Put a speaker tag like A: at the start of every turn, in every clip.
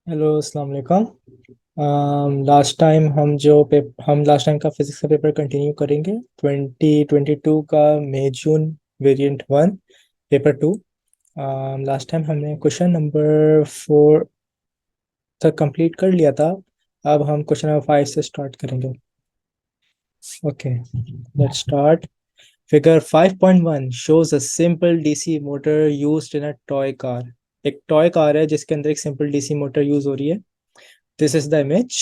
A: Hello अस्सलाम वालेकुम। Last time हम लास्ट टाइम का फिजिक्स का पेपर कंटिन्यू करेंगे। 2022 का मई जून वेरिएंट 1 पेपर 2। लास्ट टाइम हमने क्वेश्चन नंबर 4 तक कंप्लीट कर लिया था। अब हम क्वेश्चन नंबर 5 से स्टार्ट करेंगे। Okay, let's start. Figure 5.1 shows a simple DC motor used in a toy car। एक टॉय कार है जिसके अंदर एक सिंपल डीसी मोटर यूज हो रही है। This is the image.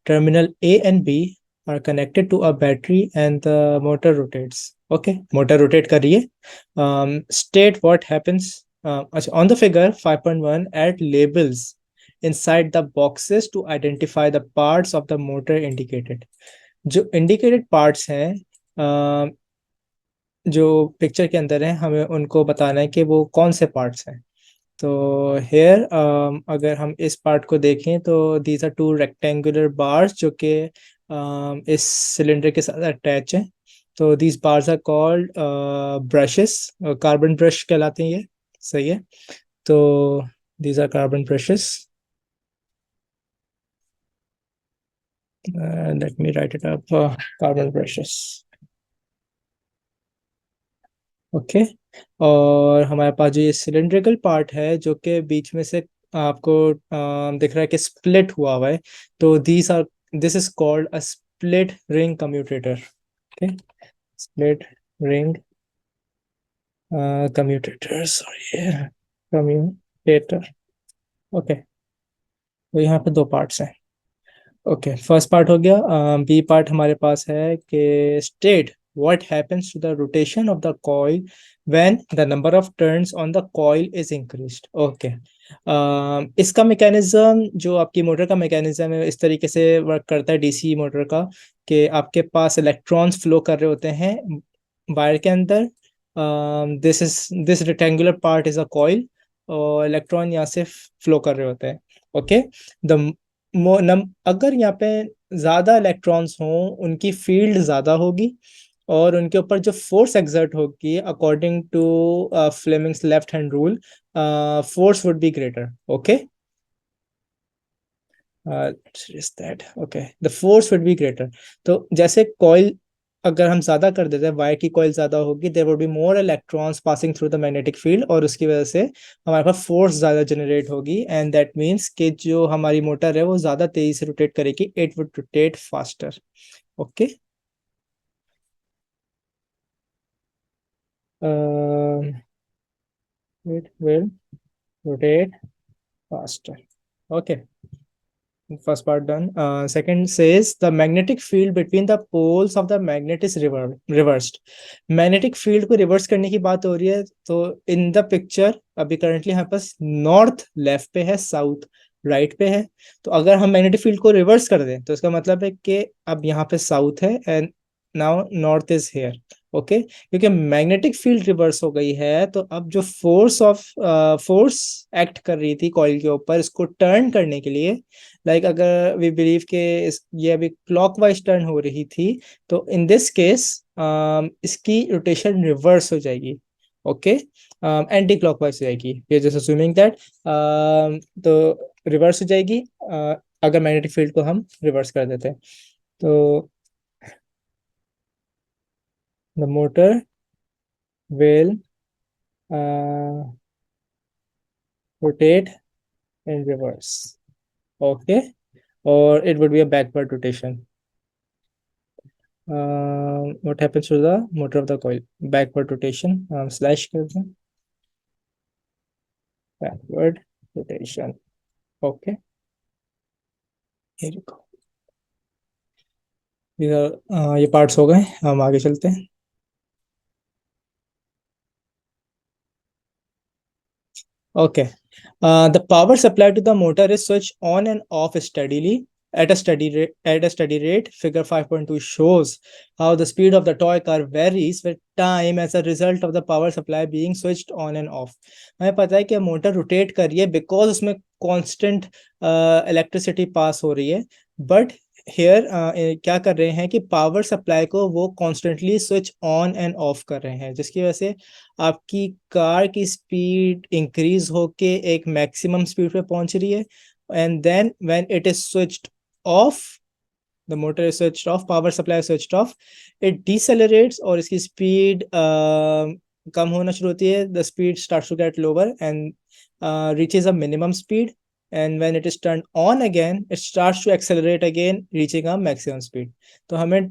A: Terminal A and B are connected to a battery and the motor rotates. Okay, motor rotate कर रही है. State what happens. अच्छा, on the figure 5.1, add labels inside the boxes to identify the parts of the motor indicated. जो indicated parts हैं, जो picture के अंदर है, हमें उनको बताना है कि वो कौन से पार्ट्स हैं। तो हेयर अगर हम इस पार्ट को देखें तो these are two rectangular bars जो कि इस सिलेंडर के साथ अटैच हैं। तो these bars are called brushes, carbon brush कहलाते हैं ये। सही है। तो these are carbon brushes. Let me write it up. Carbon brushes. Okay. और हमारे पास जो ये सिलेंड्रिकल पार्ट है जो कि बीच में से आपको दिख रहा है कि स्प्लिट हुआ है। तो this is called a split ring commutator. Okay, split ring commutator, sorry, commutator. Okay, तो यहाँ पे दो पार्ट्स हैं। ओके, फर्स्ट पार्ट हो गया। बी पार्ट हमारे पास है कि state what happens to the rotation of the coil when the number of turns on the coil is increased. Okay, इसका मैकेनिज्म, जो आपकी मोटर का मैकेनिज्म है, इस तरीके से वर्क करता है डीसी मोटर का, कि आपके पास इलेक्ट्रॉन्स फ्लो कर रहे होते हैं वायर के अंदर। This rectangular part is a coil, और इलेक्ट्रॉन यहाँ से फ्लो कर रहे होते हैं। ओके, द अगर यहाँ पे ज्यादा इलेक्ट्रॉन्स हों, उनकी फील्ड ज्यादा होगी, और उनके ऊपर जो फोर्स एक्सर्ट होगी according to Fleming's left hand rule, force would be greater. Okay, is that okay, the force would be greater. तो जैसे कॉइल अगर हम ज्यादा कर देते हैं, वायर की कॉइल ज्यादा होगी, there would be more electrons passing through the magnetic field, और उसकी वजह से हमारे पास फोर्स ज्यादा जनरेट होगी, एंड दैट मीन्स कि जो हमारी मोटर है वो ज्यादा तेजी से रोटेट करेगी। It would rotate faster. Okay, it will rotate faster. Okay, first part done. Second says the magnetic field between the poles of the magnet is reversed. Magnetic field को reverse करने की बात हो रही है। तो in the picture अभी currently हमारे पास north लेफ्ट पे है, साउथ राइट पे है। तो अगर हम मैग्नेटिक फील्ड को रिवर्स कर दें तो इसका मतलब है कि अब यहाँ पे साउथ है and now north is here. Okay, क्योंकि मैग्नेटिक फील्ड रिवर्स हो गई है, तो अब जो फोर्स एक्ट कर रही थी कॉइल के ऊपर, इसको टर्न करने के लिए, लाइक अगर वी बिलीव के ये अभी क्लॉकवाइज टर्न हो रही थी, तो इन दिस केस इसकी रोटेशन रिवर्स हो जाएगी। ओके, एंटी क्लॉकवाइज हो जाएगी, ये जैसे स्विमिंग दैट, तो रिवर्स हो जाएगी अगर मैग्नेटिक फील्ड को हम रिवर्स कर देते हैं। तो the motor will rotate in reverse. Okay, or it would be a backward rotation. What happens to the motor of the coil? Backward rotation. Slash कर दें, backward rotation. Okay, here you go. ये parts हो गए, हम आगे चलते हैं। Okay. The power supply to the motor is switched on and off steadily at a steady rate. Figure 5.2 shows how the speed of the toy car varies with time as a result of the power supply being switched on and off. हमें पता है कि motor rotate कर रही है because उसमें constant electricity pass हो रही है, बट हेयर क्या कर रहे हैं कि पावर सप्लाई को वो constantly switch on end of कर रहे हैं, जिसकी वजह से आपकी कार की स्पीड इंक्रीज होके एक मैक्सिमम स्पीड पे पहुंच रही है, and then when it is switched off, the motor is switched off, power supply switched off, it decelerates और इसकी स्पीड कम होना शुरू होती है, the speed starts to get lower and reaches a minimum speed, and when it is turned on again it starts to accelerate again reaching a maximum speed. तो हमें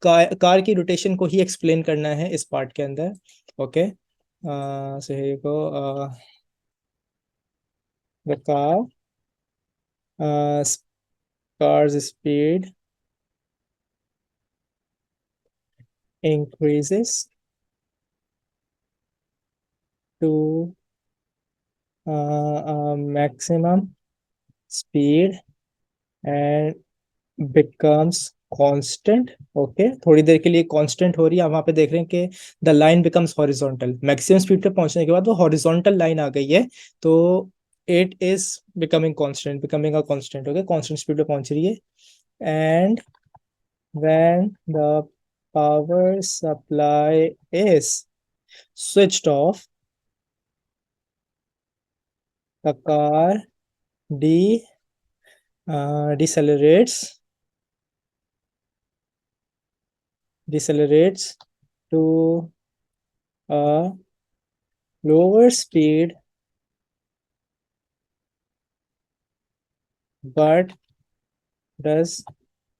A: car की रोटेशन को ही एक्सप्लेन करना है इस पार्ट के अंदर. Okay, so here you go. The uh, car's speed increases to a maximum speed and becomes constant. Okay, थोड़ी देर के लिए कांस्टेंट हो रही है, आप वहां पे देख रहे हैं कि the line becomes horizontal. Maximum speed पे पहुंचने के बाद वो हॉरिजॉन्टल लाइन आ गई है, तो it is becoming constant, becoming a constant. Okay, constant speed पे पहुंच रही है. And when the power supply is switched off, the car de decelerates decelerates to a lower speed, but does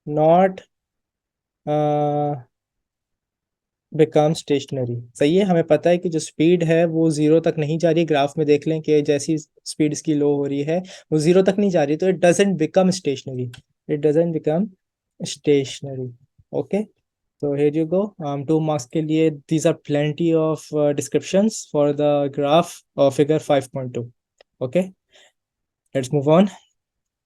A: not become stationary. सही है, हमें पता है कि जो स्पीड है वो जीरो तक नहीं जा रही. ग्राफ में देख लें कि जैसी स्पीड इसकी लो हो रही है वो जीरो तक नहीं जा रही, तो it doesn't become stationary. It doesn't become stationary. Okay, तो here you go. 2 marks के लिए these are plenty of descriptions for the graph of figure 5.2. Okay, let's move on.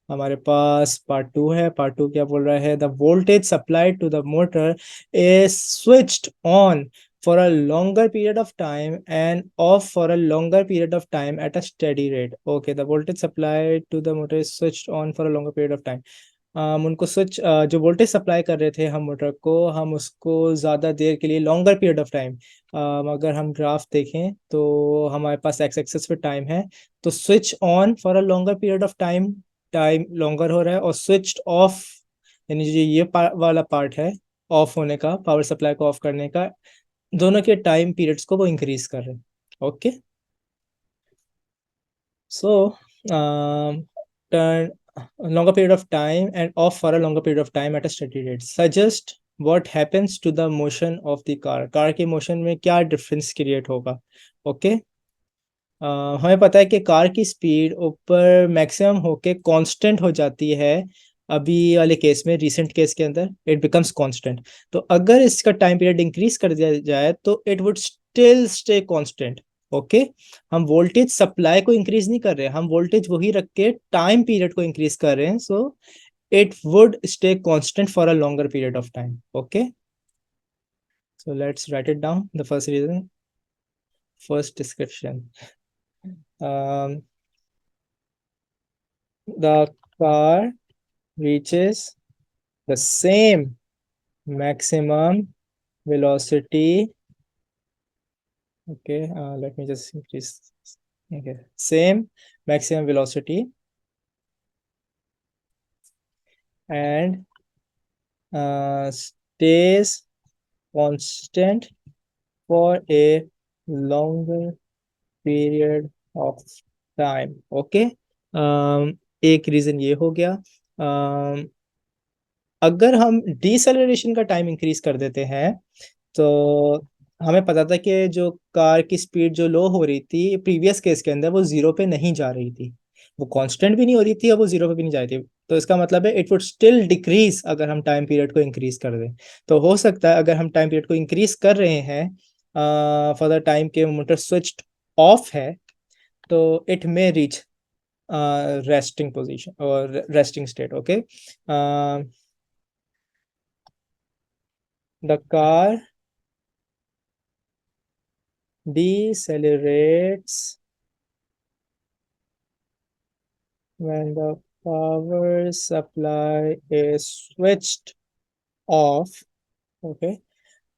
A: हमारे पास पार्ट 2 है. पार्ट 2 क्या बोल रहा है? The voltage supplied to the motor is switched on for a longer period of time and off for a longer period of time at a steady rate. Okay, the voltage supplied to the motor is switched on for a longer period of time. उनको switch, जो voltage supply कर रहे थे हम motor को, हम उसको ज़्यादा देर के लिए, लॉन्गर पीरियड ऑफ टाइम, अगर हम ग्राफ देखें तो हमारे पास एक्स एक्सेस पे टाइम है, तो switch on for a longer period of time, time longer हो रहा है, और स्विच्ड ऑफ यानी जो ये वाला पार्ट है ऑफ होने का, पावर सप्लाई को ऑफ करने का, दोनों के टाइम पीरियड्स को वो इंक्रीज कर रहे हैं. Okay, so turn longer period of time and off for a longer period of time at a steady rate suggest what happens to the motion of the car के motion में क्या difference create होगा. Okay, हमें पता है कि car की speed ऊपर मैक्सिमम होके कांस्टेंट हो जाती है. अभी वाले केस में, रीसेंट केस के अंदर इट बिकम्स कांस्टेंट. तो अगर इसका टाइम पीरियड इंक्रीज कर दिया जाए तो it would still stay constant. Okay, हम वोल्टेज सप्लाई को इंक्रीज नहीं कर रहे हैं, हम वोल्टेज वही रख के टाइम पीरियड को इंक्रीज कर रहे हैं. So it would stay constant for a longer period of time. Okay, so let's write it down. The first reason, first description. um, the car reaches the same maximum velocity. Okay, let me just increase. Okay, same maximum velocity and stays constant for a longer period of time. Okay, एक reason ये हो गया. अगर हम deceleration का time increase कर देते हैं तो हमें पता था कि जो कार की स्पीड जो लो हो रही थी प्रीवियस केस के अंदर, वो जीरो पे नहीं जा रही थी, वो कांस्टेंट भी नहीं हो रही थी और वो जीरो पे भी नहीं जा रही थी. तो इसका मतलब है इट वुड स्टिल डिक्रीज अगर हम टाइम पीरियड को इंक्रीज कर दें. तो हो सकता है अगर हम टाइम पीरियड को इंक्रीज कर रहे हैं फॉर द टाइम के मोटर स्विच्ड ऑफ है, तो it may reach resting position और resting state. Okay, the car decelerates when the power supply is switched off, okay,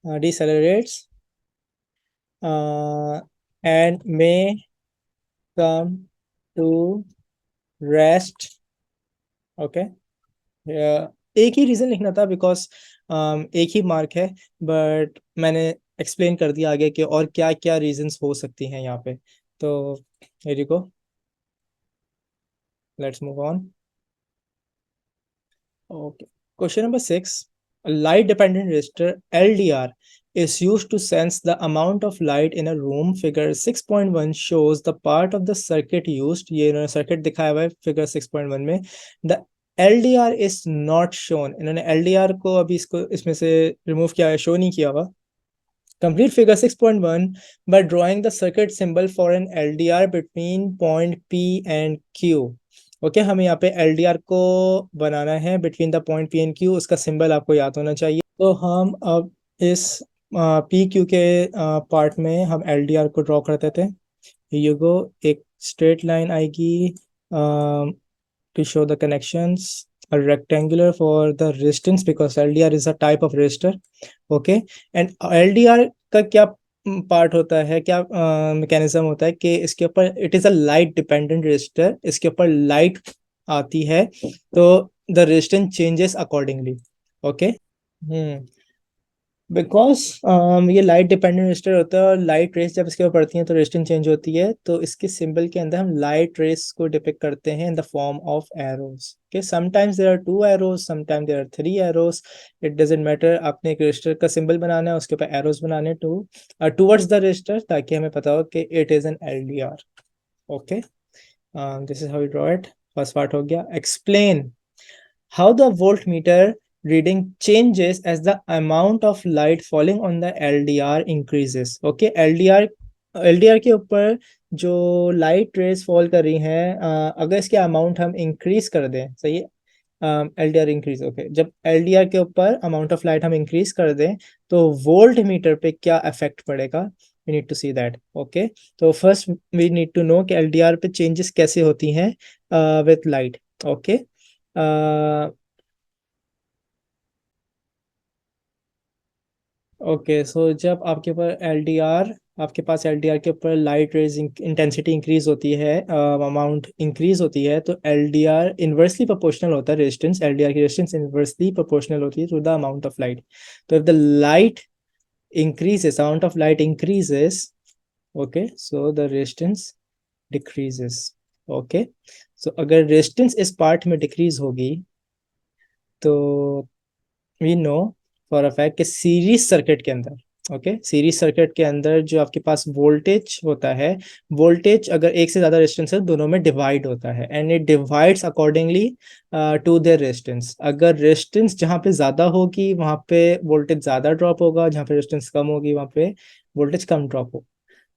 A: decelerates, uh, and may come to rest, okay. एक ही reason लिखना था because एक ही mark है, but मैंने explain कर दिया आगे कि और क्या क्या रीजंस हो सकती हैं यहाँ पे। तो here you go, let's move on. Okay. Question number 6. A light dependent resistor LDR is used to sense the amount of light in a room. Figure 6.1 shows the part of the circuit used. ये इन्होंने circuit दिखाया हुआ है figure 6.1 में। The LDR is not shown. इन्होंने LDR को अभी इसको इसमें से रिमूव किया है, शो नहीं किया हुआ। Complete figure 6.1 by drawing the circuit symbol for an LDR between point P and Q. Okay हमें यहाँ पे LDR को बनाना है between the point P and Q, उसका सिंबल आपको याद होना चाहिए। तो हम अब इस PQ के पार्ट में हम LDR को ड्रॉ करते थे। ये गो एक स्ट्रेट लाइन आएगी to show the connections, a rectangular for the resistance because LDR is a type of resistor, okay. And LDR का क्या पार्ट होता है, क्या मैकेनिज्म होता है कि इसके ऊपर it is a light dependent resistor, इसके ऊपर लाइट आती है तो the resistance changes accordingly, okay. Hmm because ये लाइट डिपेंडेंट रेजिस्टर होता है और लाइट रेस जब इसके ऊपर पड़ती है तो रेजिस्टेंस चेंज होती है, तो इसके सिंबल के अंदर हम लाइट रेस को डिपिक्ट करते हैं in the form of arrows, okay. Sometimes there are two arrows, sometimes there are three arrows, it doesn't matter. आपने एक रेजिस्टर का सिंबल बनाना है, उसके ऊपर एरोस बनाने टूवर्ड्स द रेजिस्टर, ताकि हमें पता हो कि it is an LDR, okay. This is how you draw it. First part हो गया। Explain how the voltmeter reading changes as the amount of light falling on the LDR increases, okay। LDR के ऊपर जो light rays fall कर रही हैं, अगर इसके अमाउंट हम इंक्रीज कर दें, सही है, LDR इंक्रीज, ओके। जब LDR के ऊपर अमाउंट ऑफ लाइट हम इंक्रीज कर दें तो वोल्ट मीटर पे क्या इफेक्ट पड़ेगा, we need to see that, okay. तो first we need to know कि LDR पे चेंजेस कैसे होती हैं with light, okay. Okay so जब आपके ऊपर एलडीआर आपके पास एलडीआर के ऊपर लाइट रेज इंटेंसिटी इंक्रीज होती है, अमाउंट इंक्रीज होती है, तो एलडीआर इन्वर्सली प्रोपोर्शनल होता है, रेजिस्टेंस एलडीआर की रेजिस्टेंस इन्वर्सली प्रोपोर्शनल होती है to the amount of light. If the light लाइट increases amount of light increases, okay, so the resistance decreases, okay। so अगर रेजिस्टेंस इस पार्ट में डिक्रीज होगी तो we know for a fact कि series circuit के अंदर, ओके, सीरीज सर्किट के अंदर जो आपके पास वोल्टेज होता है, वोल्टेज अगर एक से ज्यादा रेजिस्टेंस है दोनों में डिवाइड होता है and it divides accordingly to their resistance. अगर रेजिस्टेंस जहाँ पे ज्यादा होगी वहां पे वोल्टेज ज्यादा ड्रॉप होगा, जहाँ पे रेजिस्टेंस कम होगी वहां पे वोल्टेज कम ड्रॉप होगा।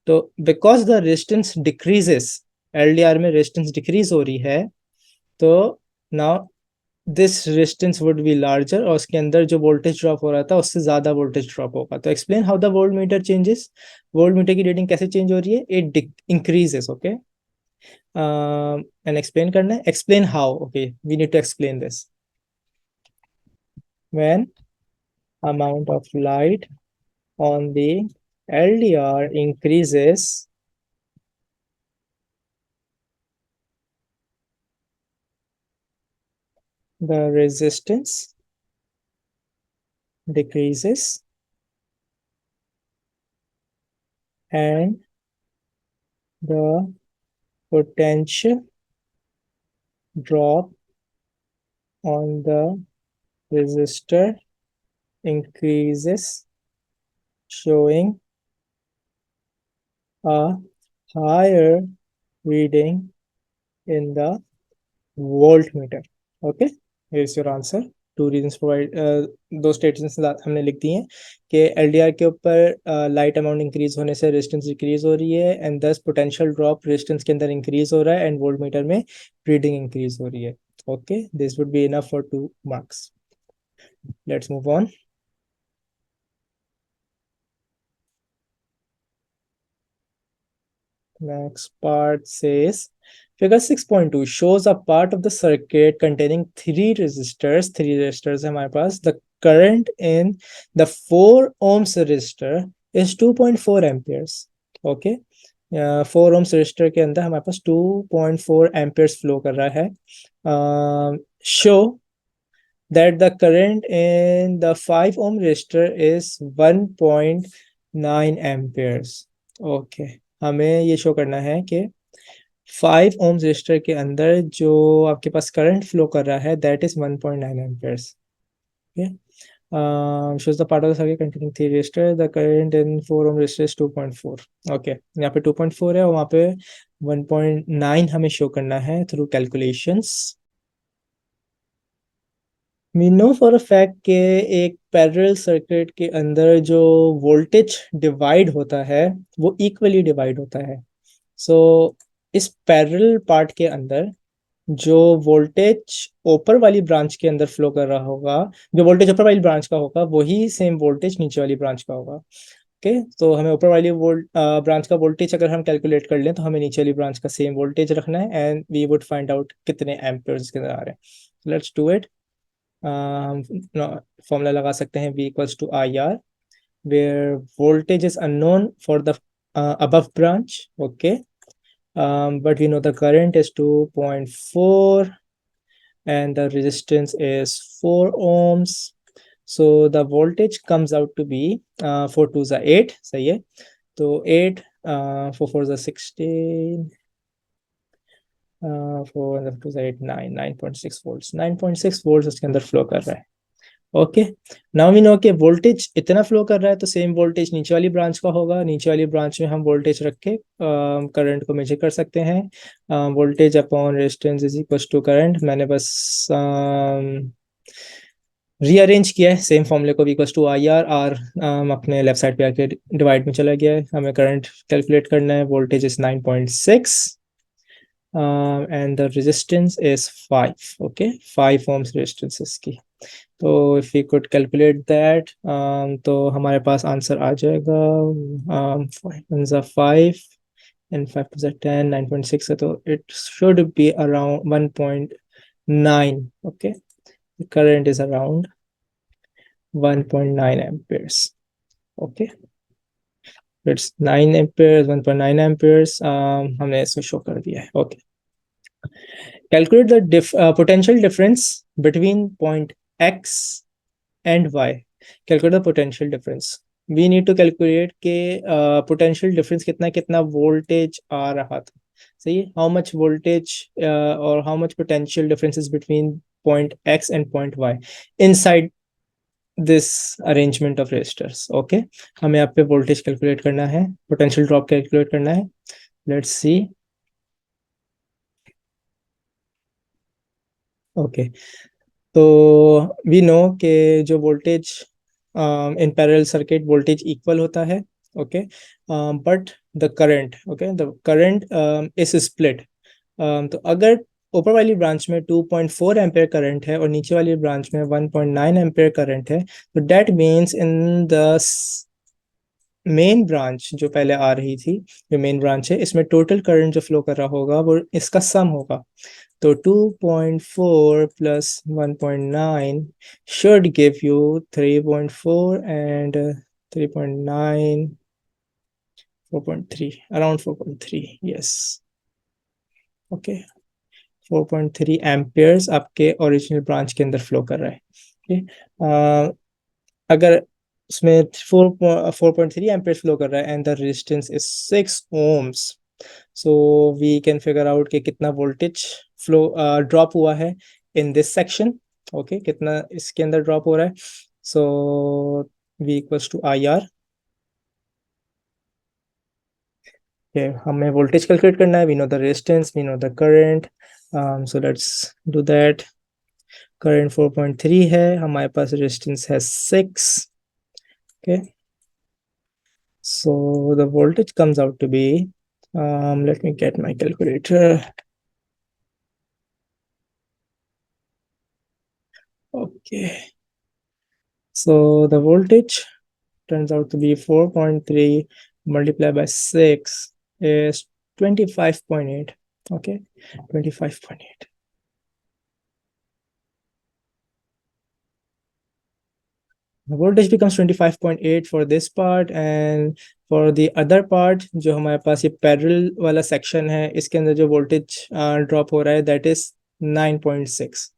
A: तो because the resistance decreases, LDR में रेजिस्टेंस डिक्रीज हो रही है, तो now this resistance would be larger और उसके अंदर जो वोल्टेज ड्रॉप हो रहा था उससे ज्यादा वोल्टेज ड्रॉप होगा। तो explain how the volt meter changes, volt meter की रीडिंग कैसे चेंज हो रही है, it increases, okay. And explain करना है, explain how, okay, we need to explain this. When amount of light on the LDR increases, the resistance decreases and the potential drop on the resistor increases, showing a higher reading in the voltmeter, okay। here's your answer, two reasons provide, दो statements हमने लिख दी हैं कि LDR के ऊपर light amount increase होने से resistance decrease हो रही है एंड दस पोटेंशियल ड्रॉप रेजिस्टेंस के अंदर इंक्रीज हो रहा है एंड वोल्टमीटर में रीडिंग इंक्रीज हो रही है, okay. This would be enough for 2 marks। Let's move on. Next part says figure 6.2 shows a part of the circuit containing three resistors है हमारे पास. The current in the 4 ohms resistor is 2.4 amperes. Okay, 4 ohms resistor के अंदर हमारे पास 2.4 amperes flow कर रहा है. Show that the current in the 5 ohm resistor is 1.9 amperes. Okay, हमें ये शो करना है कि 5 ओम रजिस्टर के अंदर जो आपके पास करंट फ्लो कर रहा है that is 1.9 amperes. Okay, shows the part of the circuit containing 3 resistor, the current in 4 ohm resistor is 2.4. Okay, यहाँ पे 2.4 है और वहाँ पे 1.9 हमें शो करना है through calculations. We know for a fact के एक पैरेलल सर्किट के अंदर जो वोल्टेज डिवाइड होता है वो इक्वली डिवाइड होता है. सो इस पैरेलल पार्ट के अंदर जो वोल्टेज ऊपर वाली ब्रांच के अंदर फ्लो कर रहा होगा, जो वोल्टेज ऊपर वाली ब्रांच का होगा वही सेम वोल्टेज नीचे वाली ब्रांच का होगा. ओके, तो हमें ऊपर वाली ब्रांच का वोल्टेज अगर हम कैलकुलेट कर लें तो हमें नीचे वाली ब्रांच का सेम वोल्टेज रखना है and we would find out कितने एम्पियर्स के अंदर आ रहे हैं. Let's do it. हम फॉर्मूला लगा सकते हैं V equals to I R where voltage is unknown for the above branch. Okay, but we know the current is 2.4 and the resistance is 4 ohms. So the voltage comes out to be 4 2s are 8. सही है, तो 8 4 4s are 16 4 and 2s are 8 9 9.6 volts. 9.6 volts इसके अंदर flow कर रहा है. Okay, now we know कि voltage इतना फ्लो कर रहा है तो सेम वोल्टेज नीचे वाली ब्रांच का होगा. नीचे वाली ब्रांच में हम वोल्टेज रख के करंट को मेजर कर सकते हैं. Voltage upon resistance is equal to current. मैंने बस रीअरेंज किया है सेम फॉर्मूले को, equal to I R. R अपने लेफ्ट साइड पे आके डिवाइड में चला गया है. हमें करंट कैलकुलेट करना है. Voltage is 9.6 and the resistance is 5. Okay, 5 ohms resistance इसकी. तो if we could calculate that तो हमारे पास आंसर आ जाएगा 5 and 5 to the 10 9.6 है, तो it should be around 1.9. okay, the current is around 1.9 amperes. okay, it's 9 amperes 1.9 amperes. हमने इसमें शो कर दिया है. okay, calculate the potential difference between point x and y. Calculate the potential difference. We need to calculate के potential difference कितना कितना voltage आ रहा था. सही है, how much voltage or how much potential differences between point x and point y inside this arrangement of resistors. Okay, हमें यहाँ पे voltage calculate करना है, potential drop calculate करना है. Let's see. Okay, तो वी नो कि जो voltage in parallel circuit voltage equal होता है. Okay, but the current, okay, the current is split. तो अगर ऊपर वाली ब्रांच में 2.4 एम्पेयर करंट है और नीचे वाली ब्रांच में 1.9 एम्पेयर करंट है, तो that means in the main branch जो पहले आ रही थी, जो मेन ब्रांच है, इसमें टोटल करंट जो फ्लो कर रहा होगा वो इसका सम होगा. तो 2.4 plus 1.9 should give you 3.4 and 3.9 4.3, around 4.3. yes. okay, 4.3 amperes आपके ओरिजिनल ब्रांच के अंदर फ्लो कर रहा है. okay? अगर उसमें 4.3 एम्पियर्स फ्लो कर रहा है and the resistance is 6 ohms, so we can figure out कि कितना वोल्टेज फ्लो ड्रॉप हुआ है इन दिस सेक्शन. ओके, कितना इसके अंदर ड्रॉप हो रहा है. So V equals to I R. हमें वोल्टेज कैलकुलेट करना है. We know the resistance, we know the current. So let's do that. Current 4.3 है, हमारे पास रेजिस्टेंस है 6. okay, so the voltage comes out to be let me get my calculator. okay, so the voltage turns out to be 4.3 multiplied by 6 is 25.8. Okay, 25.8. The voltage becomes 25.8 for this part, and for the other part जो हमारे पास ये parallel वाला section है, इसके अंदर जो voltage drop हो रहा है दैट इज 9.6.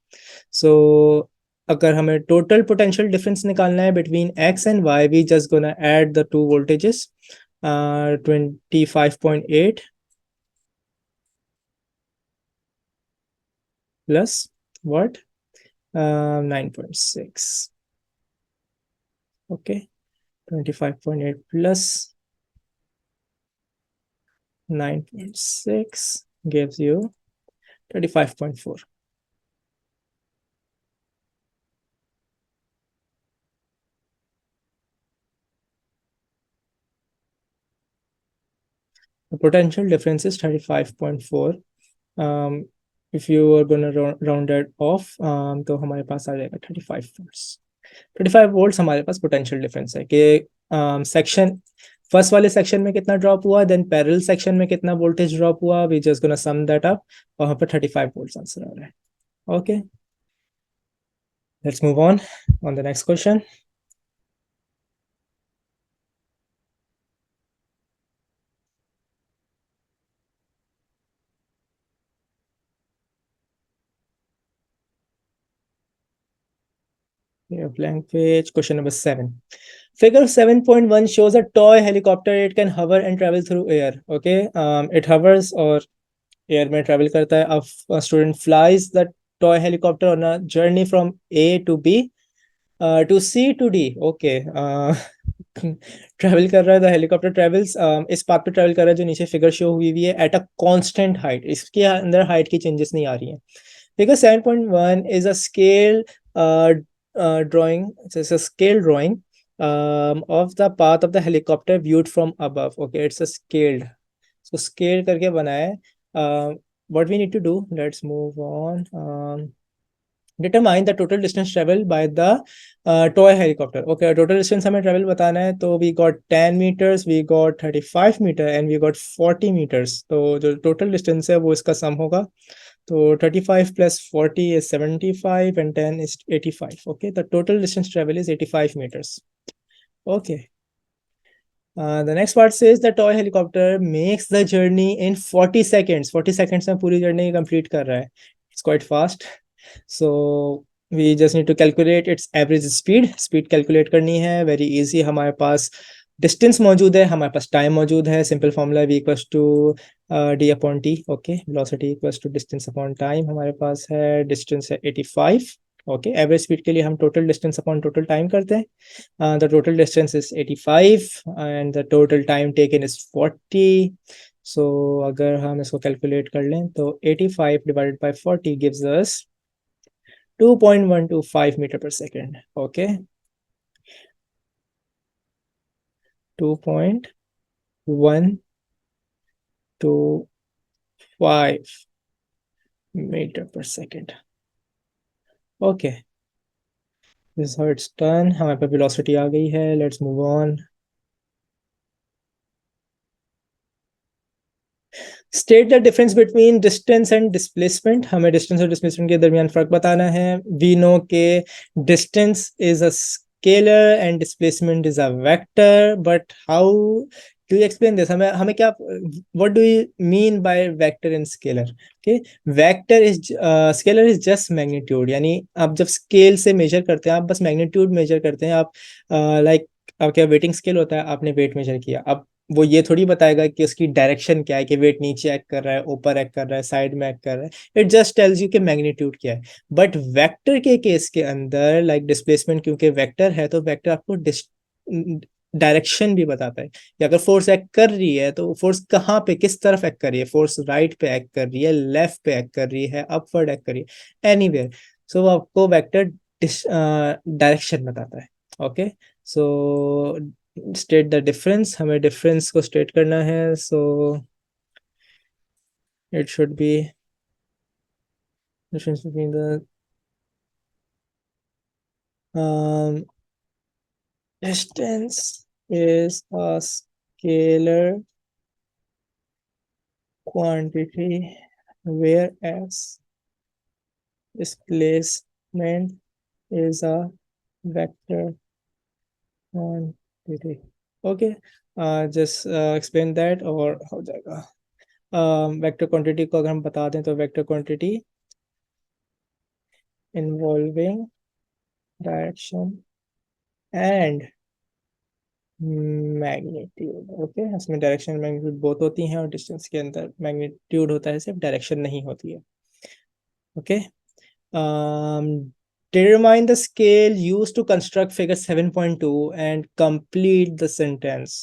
A: सो अगर हमें टोटल पोटेंशियल डिफरेंस निकालना है between X and Y, we just gonna add the two voltages. 25.8 plus what? 9.6. Okay, 25.8 plus 9.6 gives you 35.4. The potential difference is 35.4. If you are going to round it off, तो हमारे पास आ जाएगा 35 volts. 35 volts हमारे पास potential difference है कि section first वाले section में कितना drop हुआ, देन पैरेलल सेक्शन में कितना वोल्टेज ड्रॉप हुआ. We just gonna sum that up. वहां पर 35 volts आंसर आ रहा है. Okay, let's move on the next question. Blank page. Question number 7. Figure 7.1 shows a toy helicopter. It can hover and travel through air. Okay, it hovers or air में travel करता है. A student flies the toy helicopter on a journey from A to B, to C to D. Okay, travel कर रहा है. The helicopter travels, इस path पे travel कर रहा है जो नीचे फिगर शो हुई हुई है, एट अ कांस्टेंट हाइट. इसके अंदर हाइट की चेंजेस नहीं आ रही हैं. Figure 7.1 is a scale drawing. It's a scale drawing of the path of the helicopter viewed from above. Okay, it's a scaled. So scale करके बनाया है. What we need to do? Let's move on. Determine the total distance traveled by the toy helicopter. Okay, total distance हमें travel बताना है. तो we got 10 meters, we got 35 meter, and we got 40 meters. तो जो total distance है वो इसका sum होगा. So 35 plus 40 is 75 and 10 is 85. Okay, the total distance travel is 85 meters. Okay. The next part says the toy helicopter makes the journey in 40 seconds. 40 seconds में पूरी journey complete कर रहा है. It's quite fast. So we just need to calculate its average speed. Speed calculate करनी है. Very easy. हमारे पास distance मौजूद है, हमारे पास time मौजूद है. Simple formula v equals to d upon t. Okay, velocity equals to distance upon time. हमारे पास है distance है 85. Okay, average speed के लिए हम total distance upon total time करते हैं. The total distance is 85 and the total time taken is 40. So अगर हम इसको calculate कर लें तो 85 divided by 40 gives us 2.125 meter per second. Okay, 2.125 meter per second. Okay, this is how it's done. हमारे पास velocity आ गई है. Let's move on. State the difference between distance and displacement. हमें distance और displacement के दरमियान फर्क बताना है. We know के distance is a scalar and displacement is a vector. But how do you explain this? हमें क्या, what do you mean by vector and scalar? Okay, vector is scalar is just magnitude. यानी आप जब scale से measure करते हैं, आप बस magnitude measure करते हैं. आप like क्या वेटिंग स्केल होता है, आपने वेट मेजर किया. अब वो ये थोड़ी बताएगा कि उसकी डायरेक्शन क्या है, कि वेट नीचे एक्ट कर रहा है, ऊपर एक्ट कर रहा है, साइड में एक्ट कर रहा है. इट जस्ट टेल्स यू कि मैग्नीट्यूड क्या है. बट वेक्टर के केस के अंदर लाइक डिस्प्लेसमेंट, क्योंकि वेक्टर है तो वेक्टर आपको डायरेक्शन भी बताता है कि अगर फोर्स एक्ट कर रही है तो फोर्स कहाँ पे, किस तरफ एक्ट कर रही है. फोर्स राइट पे एक्ट कर रही है, लेफ्ट पे एक्ट कर रही है, अपवर्ड एक्ट कर रही है, एनीवेयर. सो वो आपको वेक्टर डायरेक्शन बताता है. Okay, so state the difference. हमें डिफरेंस को स्टेट करना है. So it should B difference between the distance is a scalar quantity, whereas displacement is a vector quantity. Okay, just explain that और हो जाएगा. Vector quantity को अगर हम बता दें तो vector quantity involving direction and magnitude. Okay, इसमें डायरेक्शन मैग्नीट्यूड बोथ होती हैं और डिस्टेंस के अंदर मैग्नीट्यूड होता है, सिर्फ डायरेक्शन नहीं होती है. Okay. Determine the scale used to construct figure 7.2 and complete the sentence.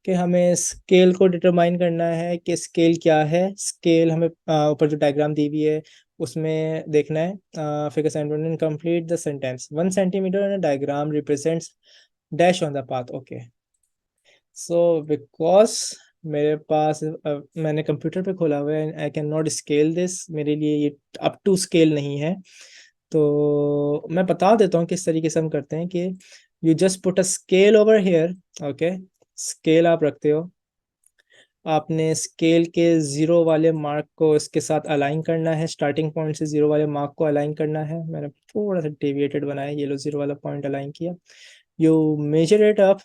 A: कि हमें स्केल को डिटरमाइन करना है कि स्केल क्या है. स्केल हमें ऊपर जो डायग्राम दी हुई है उसमें देखना है. Figure 7.2 and complete the sentence. 1 centimeter on a diagram represents dash on the path. Okay. So because मेरे पास मैंने कंप्यूटर पे खोला हुआ है, I can not scale this, मेरे लिए ये अप टू स्केल नहीं है. तो मैं बता देता हूँ किस तरीके से हम करते हैं कि you just put a scale over here. Okay, scale आप रखते हो, आपने स्केल के जीरो वाले मार्क को इसके साथ अलाइन करना है. स्टार्टिंग पॉइंट से जीरो वाले मार्क को अलाइन करना है. मैंने थोड़ा सा डेविएटेड बनाया, ये लो जीरो वाला पॉइंट अलाइन किया. You measure it up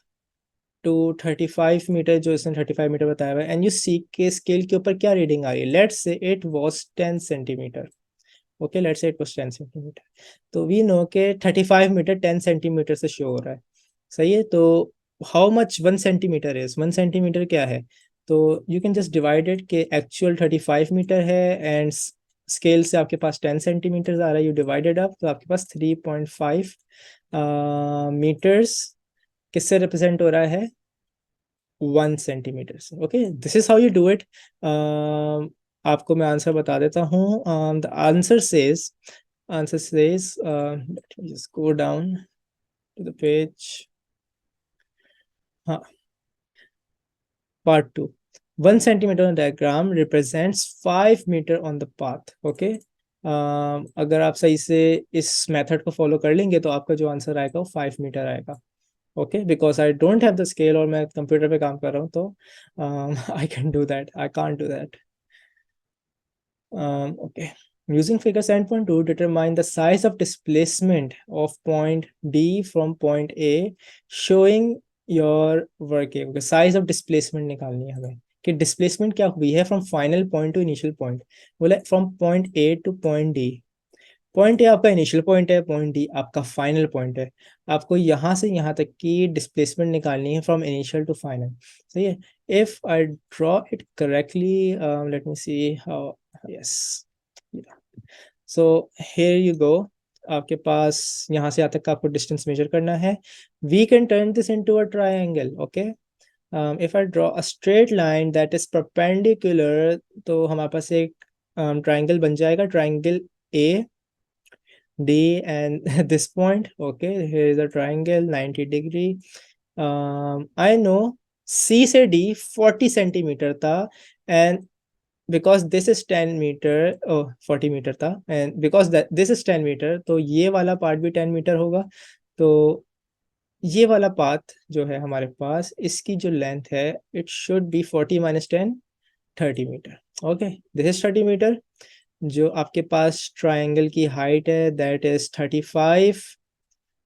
A: to 35 metre, जो इसने 35 मीटर बताया हुआ है, एंड यू सी के स्केल के ऊपर क्या रीडिंग आ रही है. लेट्स से it was 10 centimetre. Okay, let's say it was 10 centimetre. तो वी नो के 35 मीटर 10 सेंटीमीटर से शो हो रहा है. सही है. तो how much 1 centimetre is, 1 centimetre क्या है. तो you can just divide it के एक्चुअल 35 मीटर है एंड स्केल से आपके पास 10 सेंटीमीटर आ रहा है. यू डिवाइडेड अप, तो आपके पास 3.5 मीटर्स किससे रिप्रेजेंट हो रहा है, 1 सेंटीमीटर से. Okay, this is how you do it. आपको मैं आंसर बता देता हूँ. The answer says let me just go down to the page. हाँ, part 2. 1 centimeter on diagram represents 5 meter on the path. Okay. अगर आप सही से इस मेथड को फॉलो कर लेंगे तो आपका जो आंसर आएगा वो 5 मीटर आएगा. Okay, because I don't have the scale और मैं कंप्यूटर पे काम कर रहा हूँ, तो I can do that, I can't do that. Okay. Using figure 7.2, determine the size of displacement of point D from point A, showing your working. Okay, size of displacement निकालनी है हमें कि displacement क्या हुई है from final point to initial point. बोले from point A to point D. Point A आपका initial point है, पॉइंट डी आपका फाइनल पॉइंट है. आपको यहाँ से यहाँ तक की डिस्प्लेसमेंट निकालनी है फ्रॉम इनिशियल टू फाइनल. सही है. If I draw it correctly, let me see how. Yes, so here you go. आपके पास यहाँ से यहाँ तक का आपको डिस्टेंस मेजर करना है. We can turn this into a triangle. Okay, if I draw a straight line that is perpendicular, तो हमारे पास एक ट्रायंगल बन जाएगा. Triangle A D and this point. Okay, here is a triangle 90 degree. I know C से D 40 centimetre था, and because this is 10 metre, 40 metre था, and because that this is 10 metre, तो ये वाला पार्ट भी 10 metre होगा. तो ये वाला पाथ जो है हमारे पास, इसकी जो लेंथ है, it should be 40 minus 10, 30 metre. Okay, this is 30 metre. जो आपके पास ट्रायंगल की हाइट है that is 35,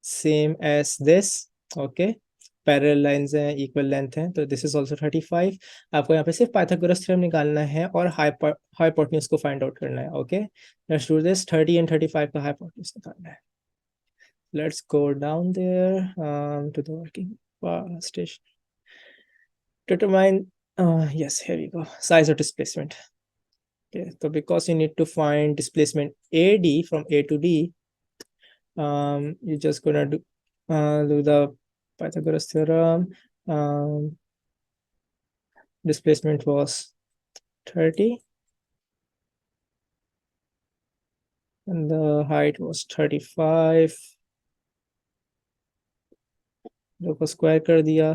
A: same as this. Okay, parallel lines हैं, इक्वल लेंथ है, तो दिस इज आल्सो 35. आपको यहाँ पे सिर्फ पाइथागोरस थ्योरम निकालना है और हाइपोटेन्यूज को फाइंड आउट करना है. Okay, let's do this. 30 and 35 का हाइपोटेन्यूज निकालना है. Let's go down there to the working station. Determine, yes, here we go, size of displacement. Okay, so because you need to find displacement AD from A to D, you're just gonna do the Pythagoras theorem. Displacement was 30 and the height was 35. को square कर दिया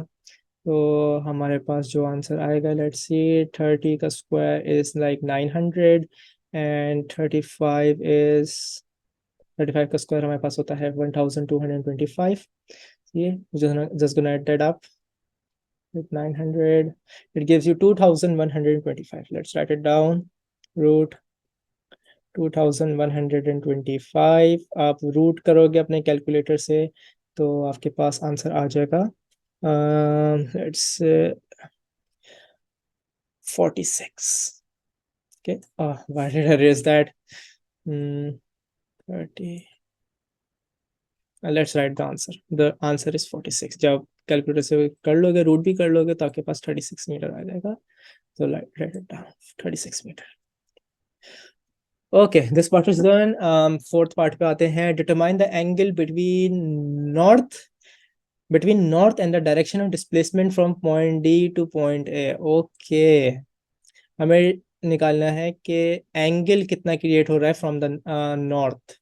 A: तो हमारे पास जो answer आएगा, let's see, 30 का square is like 900 and 35 का स्क्वायर हमारे पास होता है 1225. ये just gonna add that up. with 900, it gives you 2125. Let's write it down. Root 2125 आप रूट करोगे अपने कैलकुलेटर से तो आपके पास आंसर आ जाएगा let's 46. Okay, why did I erase that? 30. Let's write the answer. The answer is 46. जब calculator से कर लोगे, रूट भी कर लोगे तो आपके पास 36 मीटर आ जाएगा. So write it down. 36 metre. Okay, this part is done. Fourth part पे आते हैं. Determine the angle between north and the direction of displacement from point D to point A. Okay, हमें निकालना है कि एंगल कितना create हो रहा है from the north.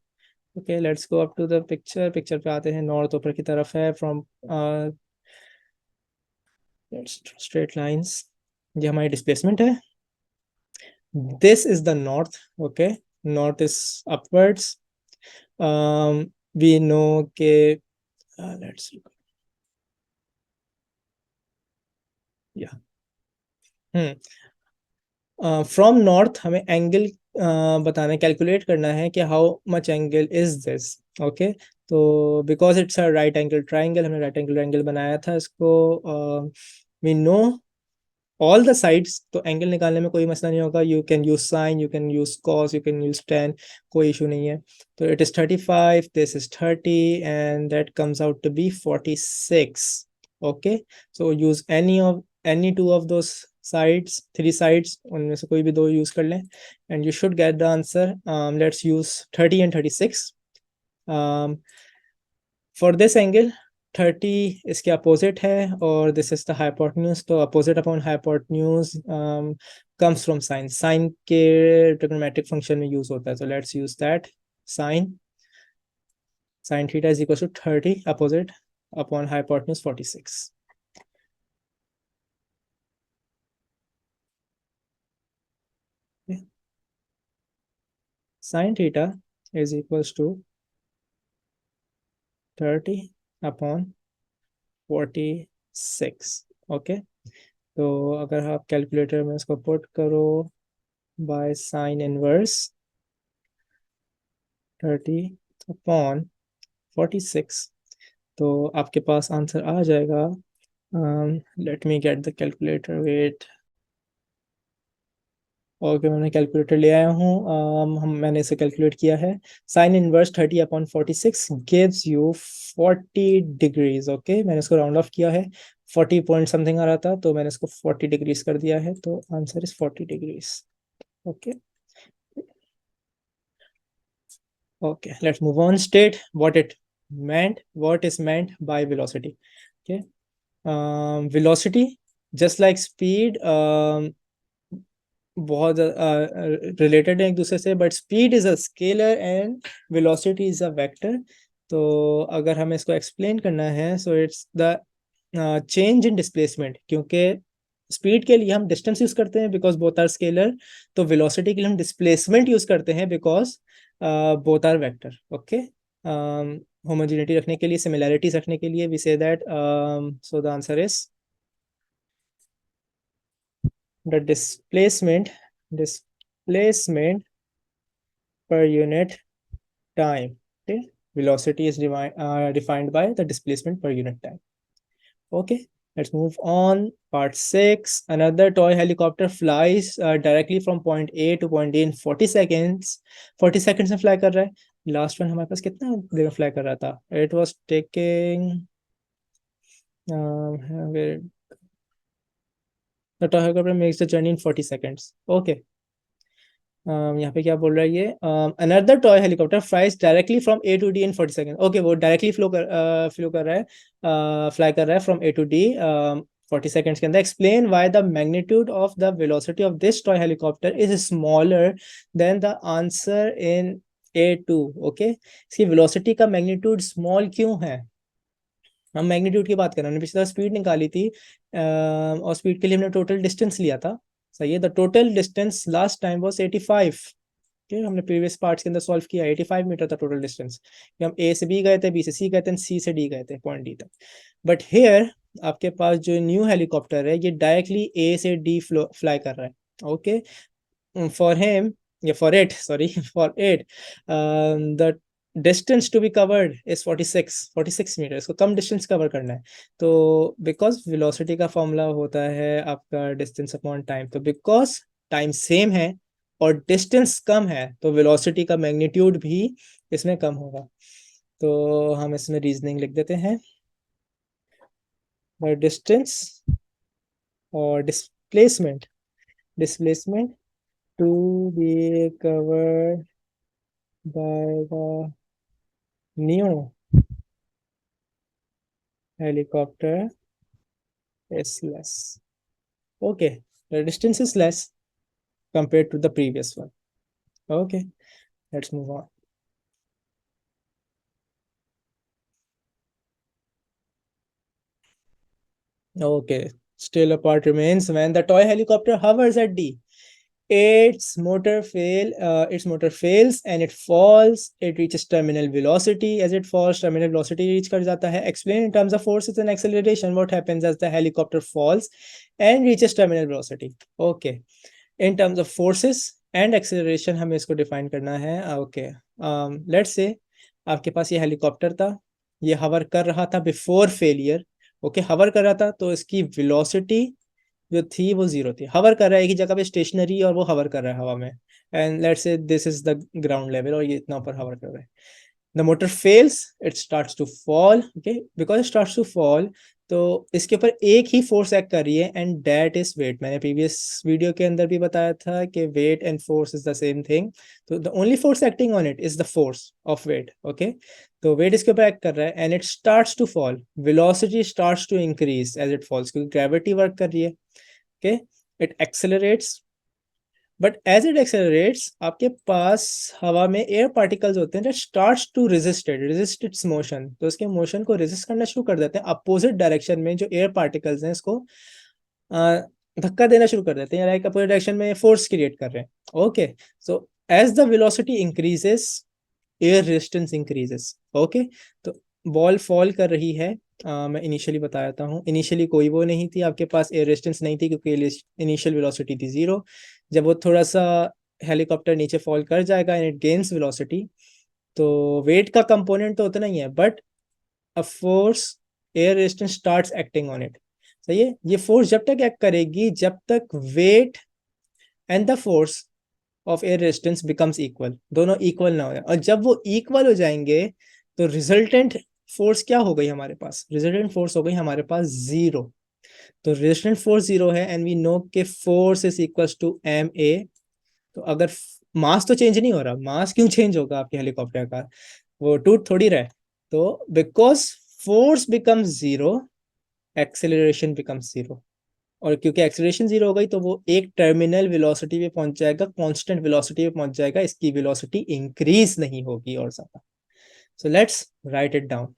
A: Okay, let's go up to the picture. Picture पे आते हैं. नॉर्थ ऊपर की तरफ है. फ्रॉम स्ट्रेट लाइंस, ये हमारी डिस्प्लेसमेंट है. This is the north. Okay, north is upwards. We know के लेट्स या फ्रॉम नॉर्थ हमें एंगल बताना है, कैलकुलेट करना है कि how much angle is this. Okay, तो because it's a right angle triangle, हमने राइट एंगल ट्राइंगल बनाया था इसको. We know all the sides, तो एंगल निकालने में कोई मसला नहीं होगा. You can use sine, you can use cos, you can use ten, कोई इशू नहीं है. तो it is 35, this is 30 and that comes out to be 46. Okay, so use any two of those sides, 3 sides, उनमें से कोई भी 2 use कर लें and you should get the answer. Let's use 30 and 36. For this angle 30 इसके opposite है और this is the hypotenuse, तो opposite upon hypotenuse comes from sine. Sine के trigonometric function में use होता है, so let's use that. Sine theta is equal to 30 opposite upon hypotenuse 46. Sine theta is equals to 30 upon 46. Okay, तो अगर आप calculator में इसको पुट करो बाय साइन इनवर्स 30 अपॉन 46, तो आपके पास आंसर आ जाएगा. Let me get the calculator. Wait. Okay, मैंने कैलकुलेटर ले आया हूँ. मैंने इसे कैलकुलेट किया है. Sine inverse 30 upon 46 gives you 40 degrees. Okay, मैंने इसको राउंड ऑफ किया है. 40 पॉइंट समथिंग आ रहा था तो मैंने इसको 40 डिग्रीज कर दिया है, तो answer is 40 degrees. Okay, okay, let's move on. State what is meant by velocity. Okay, velocity just like speed बहुत रिलेटेड है एक दूसरे से, but speed is a scalar and velocity is a vector. तो अगर हमें इसको एक्सप्लेन करना है, so it's the change in displacement. क्योंकि स्पीड के लिए हम डिस्टेंस यूज करते हैं बिकॉज बोथ आर स्केलर, तो वेलोसिटी के लिए हम डिस्प्लेसमेंट यूज करते हैं because both are vector. Okay, homogeneity रखने के लिए, सिमिलैरिटीज रखने के लिए we say that. So the answer is the displacement per unit time. Okay, velocity is defined by the displacement per unit time. Okay, let's move on. Part 6. Another toy helicopter flies directly from point A to point D in 40 seconds. 40 seconds में fly कर रहा है. Last one हमारे पास कितना देर में fly कर रहा था? It was taking the toy helicopter makes the journey in 40 seconds. Okay. यहाँ पे क्या बोल रहा है ये? Another toy helicopter flies directly from A to D in 40 second. Okay, वो डायरेक्टली फ्लो कर रहा है, फ्लाई कर रहा है from A to D 40 seconds के अंदर. Explain why the magnitude of the velocity of this toy helicopter is smaller than the answer in A2. Okay, इसकी वेलोसिटी का मैग्नीट्यूड स्मॉल क्यों है? हम मैग्नीट्यूड की बात कर रहे हैं, पिछली स्पीड निकाली थी और स्पीड के लिए हमने टोटल डिस्टेंस लिया था. सही है, the total distance last time was 85. okay, हमने प्रीवियस पार्ट्स के अंदर सॉल्व किया. 85 मीटर था टोटल डिस्टेंस. हम ए से बी गए थे, बी से सी गए थे, सी से डी गए थे, पॉइंट डी तक. बट हेयर आपके पास जो न्यू हेलीकॉप्टर है ये डायरेक्टली ए से डी फ्लाई कर रहा है। Okay, for him, yeah, for it, sorry, for it, the distance to be covered is 46 metre. इसको कम डिस्टेंस कवर करना है। तो बिकॉज वेलोसिटी का फॉर्मूला होता है आपका डिस्टेंस अपॉन टाइम, तो बिकॉज टाइम सेम है और डिस्टेंस कम है तो वेलोसिटी का मैग्नीट्यूड भी इसमें कम होगा। तो हम इसमें रीजनिंग लिख देते हैं, डिस्टेंस और displacement, displacement to be covered by the new helicopter is less. Okay, the distance is less compared to the previous one. Okay, let's move on. Okay, still a part remains when the toy helicopter hovers at D. Its motor fails and it falls. It reaches terminal velocity. As it falls, terminal velocity reach कर जाता है. Explain in terms of forces and acceleration what happens as the helicopter falls and reaches terminal velocity. Okay. In terms of forces and acceleration हमें इसको define करना है। Okay, let's say आपके पास ये helicopter था, ये हवर कर रहा था बिफोर फेलियर। ओके, हवर कर रहा था तो इसकी वेलोसिटी जो थी वो जीरो थी। हवर कर रहा है एक ही जगह पे स्टेशनरी, और वो हवर कर रहा है हवा में। And let's say this is the ground level और ये इतना ऊपर हवर कर रहा है। the motor fails, it starts to fall, okay, because it starts to fall, तो इसके ऊपर एक ही फोर्स एक्ट कर रही है एंड दैट इज वेट। मैंने प्रीवियस वीडियो के अंदर भी बताया था कि weight and force is the same thing. तो the only force acting on it is the force of weight. Okay, तो वेट इसके ऊपर एक्ट कर रहा है and it starts to fall, velocity starts to increase as it falls, क्योंकि gravity work कर रही है। Okay, it accelerates, but as it accelerates आपके पास हवा में एयर पार्टिकल्स होते हैं जो starts to resist its motion, तो इसके मोशन को रेजिस्ट करना शुरू कर देते हैं अपोजिट डायरेक्शन में। जो एयर पार्टिकल्स हैं इसको धक्का देना शुरू कर देते हैं, लाइक अपोजिट डायरेक्शन में फोर्स क्रिएट कर रहे हैं। Okay, so as the velocity increases air resistance increases. Okay, तो बॉल फॉल कर रही है। मैं इनिशियली बताता हूँ, इनिशियली कोई वो नहीं थी, आपके पास एयर रेजिस्टेंस नहीं थी क्योंकि इनिशियल वेलोसिटी थी जीरो। जब वो थोड़ा सा हेलीकॉप्टर नीचे फॉल कर जाएगा एंड इट गेन्स वेलोसिटी, तो वेट का कंपोनेंट तो उतना ही है, but a force air resistance starts acting on it. सही है, ये फोर्स जब तक एक्ट करेगी जब तक weight and the force of air resistance becomes equal, दोनों इक्वल ना हो जाए। और जब वो इक्वल हो जाएंगे तो रिजल्टेंट फोर्स क्या हो गई हमारे पास? रिजल्टेंट फोर्स हो गई हमारे पास जीरो। तो रेजिस्टेंट फोर्स जीरो है एंड वी नो के force is equals to M A. तो अगर मास तो चेंज नहीं हो रहा, मास क्यों चेंज होगा आपके हेलीकॉप्टर का? वो टूट थोड़ी रहा है। तो because force becomes zero, acceleration becomes zero. और क्योंकि एक्सेलरेशन जीरो हो गई तो वो एक टर्मिनल वेलोसिटी पे पहुंच जाएगा, कांस्टेंट वेलोसिटी पे पहुंच जाएगा, इसकी वेलोसिटी इंक्रीज नहीं होगी और ज्यादा। सो let's write it down.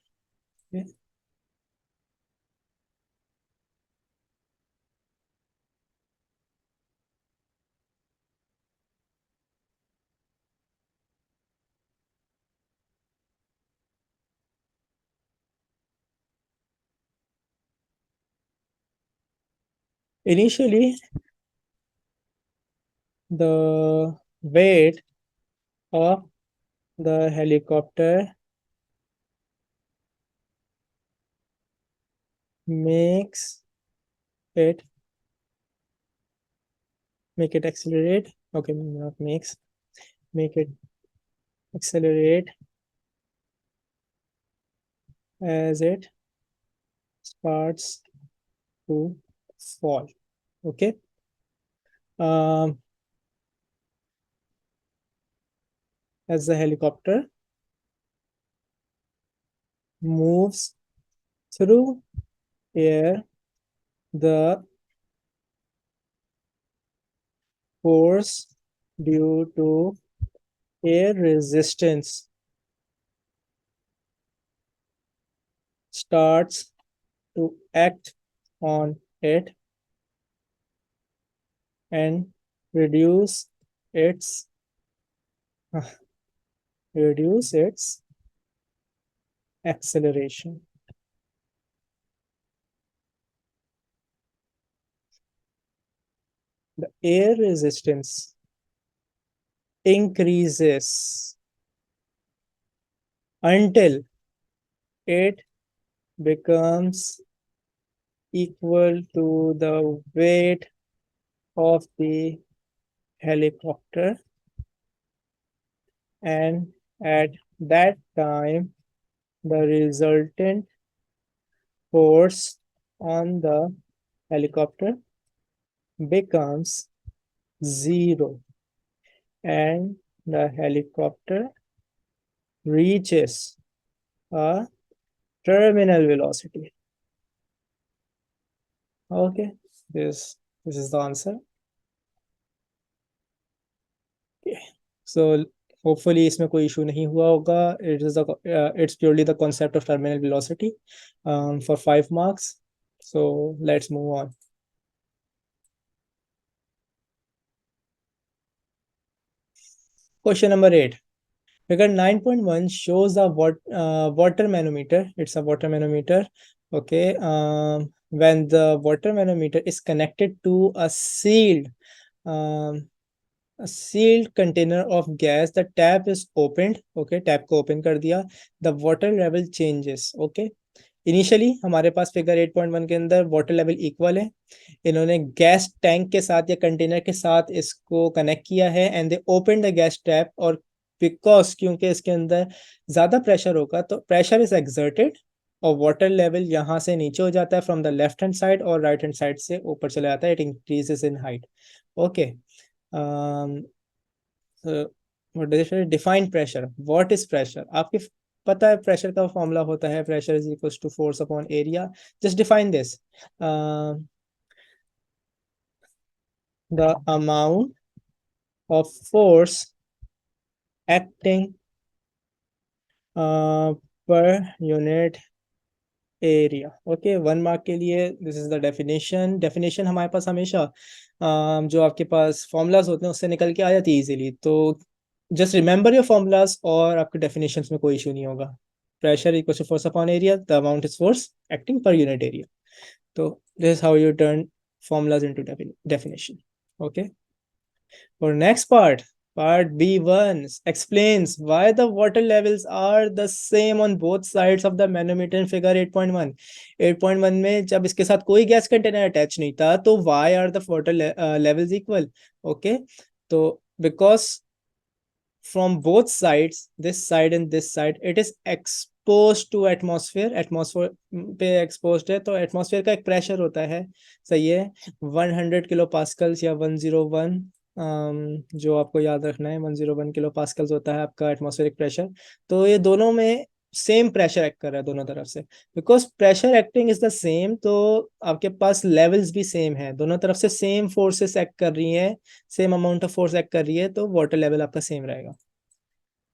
A: Initially, the weight of the helicopter makes it make it accelerate. Okay, not makes, make it accelerate as it starts to fall. Okay. Um, as the helicopter moves through air, the force due to air resistance starts to act on it and reduce its reduce its acceleration. the air resistance increases until it becomes equal to the weight of the helicopter, and at that time the resultant force on the helicopter becomes zero, and the helicopter reaches a terminal velocity. Okay, this is the answer. Okay. So hopefully इसमें कोई issue नहीं हुआ होगा. It's purely the concept of terminal velocity for 5 marks. So let's move on. Question number 8. Figure 9.1 shows a water manometer. It's a water manometer. Okay. When the water manometer is connected to um, a sealed container of gas, the tap is opened. Okay, tap को open कर दिया. The water level changes. Okay. Initially हमारे पास figure 8.1 के अंदर water level equal है. इन्होंने gas tank के साथ या कंटेनर के साथ इसको कनेक्ट किया है and they open the gas tap. और बिकॉज क्योंकि इसके अंदर ज्यादा प्रेशर होगा तो प्रेशर इज एक्सर्टेड और वाटर लेवल यहाँ से नीचे हो जाता है from the left hand side और राइट हैंड साइड से ऊपर चला जाता है. It increases in height. Okay. Define pressure. What is pressure? आपके पता है प्रेशर का फॉर्मूला होता है pressure is equal to force upon area. Just define this. The amount of force acting per unit area. Okay, 1 mark के लिए this is the definition. Definition हमारे पास हमेशा जो आपके पास फॉर्मूलाज होते हैं उससे निकल के आ जाती है इजीली. तो जस्ट रिमेंबर योर फॉर्मूलाज और आपके डेफिनेशंस में कोई इशू नहीं होगा. Pressure equal to force upon area, the amount is force acting per unit area. तो this is how you turn formulas into definition. Okay. For next part B1 explains why the water levels are the same on both sides of the manometer in figure 8.1. 8.1 में जब इसके साथ कोई gas container attach नहीं था तो why are the water levels equal? Okay. तो because from both sides, this side and this side, it is exposed to atmosphere. Atmosphere पे exposed है तो atmosphere का एक pressure होता है. सही है. 100 किलो पास्कल्स या 101 जो आपको याद रखना है 101 किलो पास्कल्स होता है आपका एटमॉस्फेरिक प्रेशर. तो ये दोनों में सेम प्रेशर एक्ट कर रहा है दोनों तरफ से. Because pressure acting is the same तो आपके पास लेवल्स भी सेम है. दोनों तरफ से सेम फोर्सेस एक्ट कर रही है, same amount of force act कर रही है तो वाटर लेवल आपका सेम रहेगा.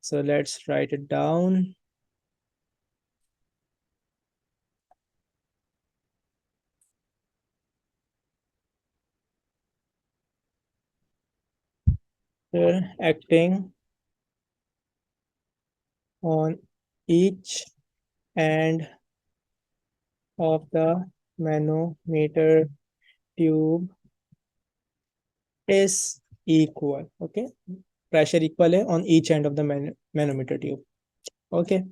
A: सो let's write it down. acting on each end of the manometer tube is equal. Okay, pressure equal है on each end of the manometer tube. Okay.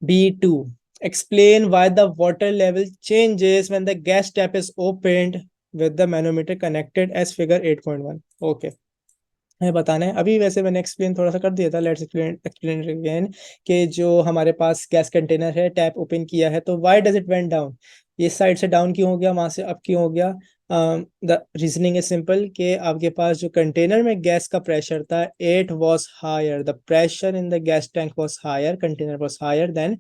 A: B2. Explain why the water level changes when the gas tap is opened with the manometer connected as figure 8.1. Okay. है बताना है. अभी वैसे मैंने explain थोड़ा सा कर दिया था. लेट्स एक्सप्लेन अगेन कि जो हमारे पास गैस कंटेनर है टैप ओपन किया है तो why does it went down? ये साइड से डाउन क्यों हो गया, वहां से अप क्यों हो गया? द रीजनिंग इज सिंपल कि आपके पास जो कंटेनर में गैस का प्रेशर था it was higher. The pressure in the gas tank was higher, container was higher than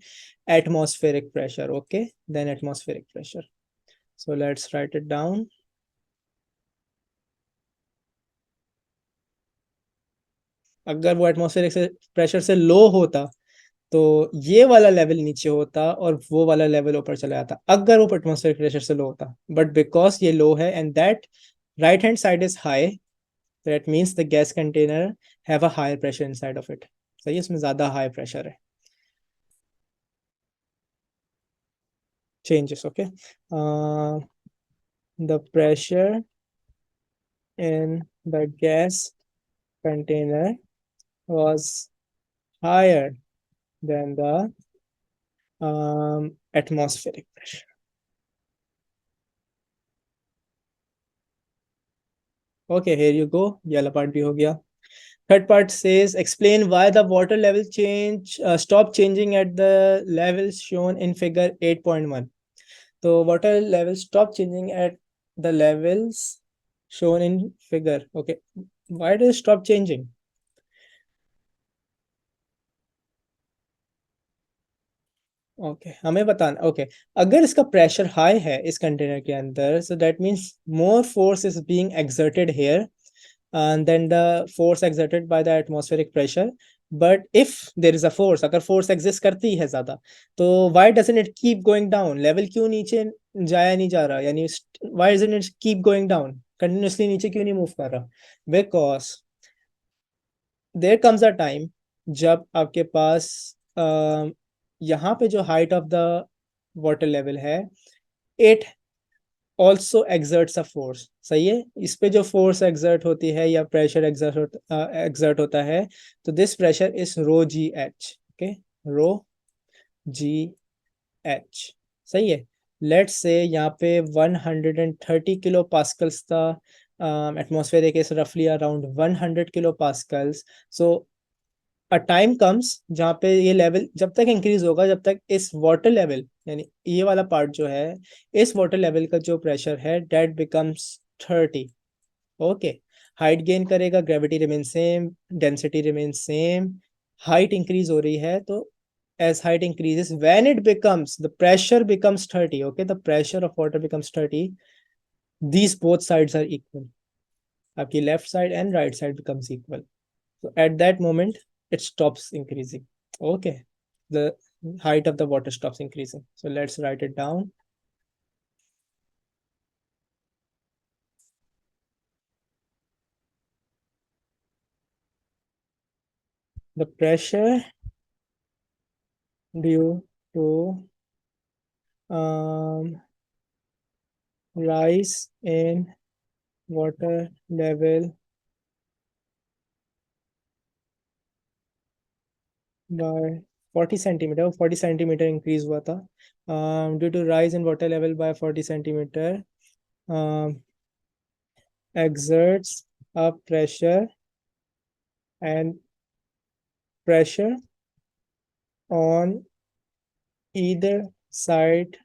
A: atmospheric pressure. Okay, then atmospheric pressure. So let's write it down. अगर वो atmospheric से pressure से लो होता तो ये वाला लेवल नीचे होता और वो वाला लेवल ऊपर चला जाता अगर वो एटमॉस्फेरिक प्रेशर से लो होता. बट बिकॉज ये लो है and that right hand side is high, that means the gas container have a higher pressure inside of it. सही है, इसमें ज्यादा हाई प्रेशर है. Changes. Okay. The pressure in the gas container was higher than the atmospheric pressure. Okay, here you go. ये वाला part भी हो गया. Third part says explain why the water level stop changing at the levels shown in figure 8.1. So water levels stop changing at the levels shown in figure. Okay, why does it stop changing? Okay हमें बताना okay अगर इसका pressure high है इस container के अंदर so that means more force is being exerted here than the force exerted by the atmospheric pressure. But if there is a force, अगर force exist करती है ज्यादा तो why doesn't it keep going down? Level क्यों नीचे जाया नहीं जा रहा यानी why doesn't it keep going down? Continuously नीचे क्यों नहीं मूव कर रहा? Because there comes a time जब आपके पास यहाँ पे जो height of the water level है it also exerts a force. सही है इस पे जो फोर्स एक्सर्ट होती है या प्रेशर एक्सर्ट होता है तो this pressure is rho g h. Okay rho g h. सही है. लेट्स से यहाँ पे 130 किलो पास्कल्स था. एटमॉस्फेयर इज रफली around 100 kilo pascals. So a time comes जहाँ पे ये लेवल जब तक इंक्रीज होगा जब तक इस वाटर लेवल यानी ये वाला पार्ट जो है इस वाटर लेवल का जो प्रेशर है that becomes 30. Okay height gain करेगा gravity remain same density remain same height increase हो रही है तो as height increases when it becomes the pressure becomes 30. Okay the pressure of water becomes 30. These both sides are equal. आपकी left side and right side becomes equal. So at that moment, it stops increasing. Okay. The height of the water stops increasing. So let's write it down. The pressure due to rise in water level by 40 centimeter. 40 centimeter increase हुआ था. Due to rise in water level by 40 centimeter, exerts a and pressure on either side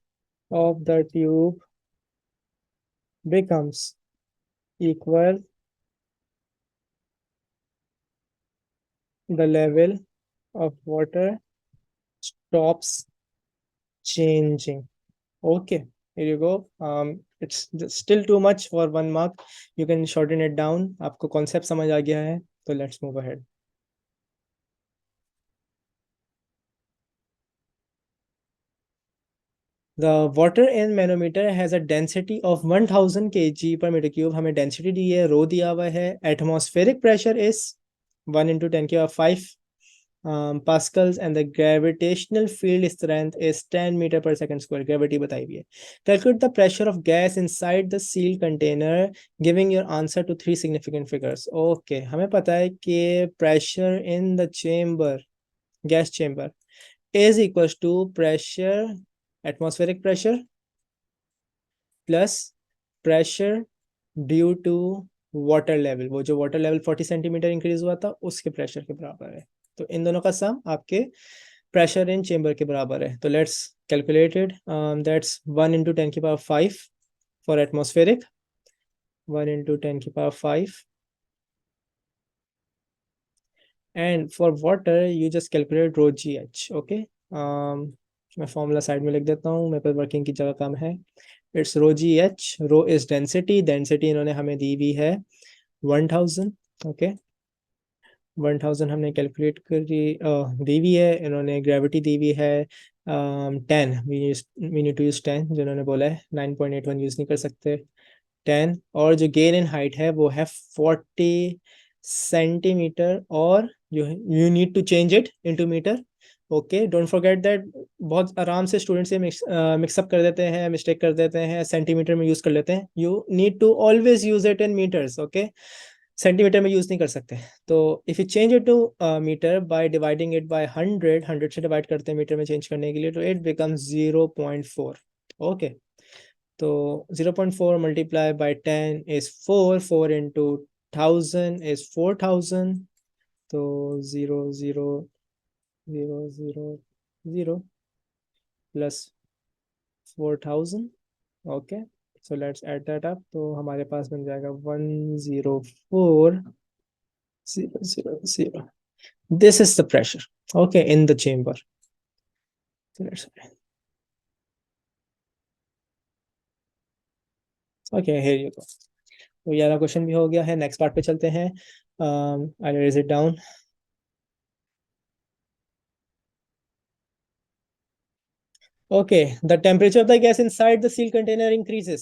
A: of the tube becomes equal. The level of water stops changing. Okay, here you go. It's still too much for 1 mark. You can shorten it down. आपको concept समझ आ गया है तो let's move ahead. The water in manometer has a density of 1000 kg per meter cube. हमें density दी है, rho दिया हुआ है. Atmospheric pressure is 1 into 10 की power 5 pascals and the gravitational field strength is 10 meter per second square. Gravity बताई हुई है. Calculate the pressure of gas inside the sealed container, giving your answer to 3 significant figures. Okay, हमें पता है कि pressure in the chamber, gas chamber, is equals to pressure atmospheric pressure plus pressure due to water level. वो जो water level 40 centimetre increase हुआ था उसके pressure के बराबर है. तो इन दोनों का सम आपके प्रेशर इन चेंबर के बराबर है. तो let's calculate it. That's 1 into 10 की पावर 5 फॉर एटमॉस्फेरिक, 1 into 10 की power 5 and for water you just calculate rho gh. Okay, मैं फॉर्मूला साइड में लिख देता हूँ, मेरे पास वर्किंग की जगह कम है. It's rho g h. Rho is density. Density इन्होंने हमें दी हुई है 1000. ओके 1000 हमने कैलकुलेट करी दी हुई है. इन्होंने ग्रेविटी दी हुई है 10. वी नीड टू यूज 10 जिन्होंने बोला है. 9.81 यूज नहीं कर सकते. 10 और जो गेन इन हाइट है वो है 40 सेंटीमीटर और you need to change it into metre. Okay, don't forget that. बहुत आराम से स्टूडेंट से मिक्सअप कर देते हैं, मिस्टेक कर देते हैं, सेंटीमीटर में यूज कर लेते हैं। You need to always use it in metres, okay. Centimetre में यूज नहीं कर सकते। तो if you change it to metre by dividing it by 100 से डिवाइड करते हैं मीटर में चेंज करने के लिए, तो इट बिकम्स 0.4। ओके, तो 0.4 multiply by 10 is 4, 4 into 1000 is 4000। तो 0 0 0 0 0 plus 4000। Okay, so let's add that up. तो हमारे पास बन जाएगा 104,000। This is the pressure, okay, in the chamber. So let's okay, here you go. तो ये वाला क्वेश्चन भी हो गया है। नेक्स्ट पार्ट पे चलते हैं। I raise it down. Okay, the temperature of the gas inside the sealed container increases.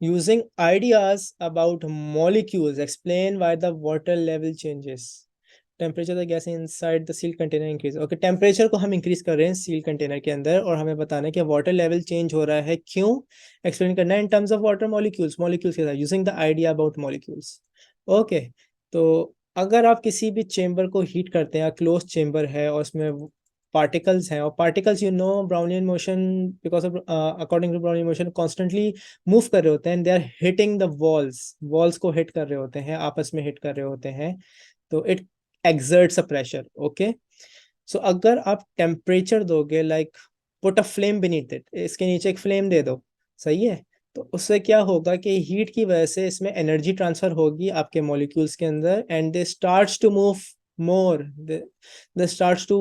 A: Using ideas about molecules, explain why the water level changes. Temperature the gas inside the seal container increase. Okay, temperature को हम increase कर रहे हैं seal container के अंदर, और हमें बताना है कि वाटर लेवल चेंज हो रहा है क्यों। एक्सप्लेन करना है in terms of water molecules. Molecules के साथ using the idea about molecules. Okay, तो अगर आप किसी भी चेंबर को हीट करते हैं, क्लोज चेंबर है और उसमें पार्टिकल्स हैं, और particles you know Brownian motion, because of according to Brownian motion constantly move कर रहे होते हैं, they are hitting the walls, walls को हिट कर रहे होते हैं, आपस में हिट कर रहे होते हैं। तो it exerts a pressure, okay। so अगर आप टेम्परेचर दोगे, like put a flame beneath it, इसके नीचे एक फ्लेम दे दो, सही है। तो उससे क्या होगा कि हीट की वजह से इसमें एनर्जी ट्रांसफर होगी आपके मॉलिक्यूल्स के अंदर, and they starts to move more, they starts to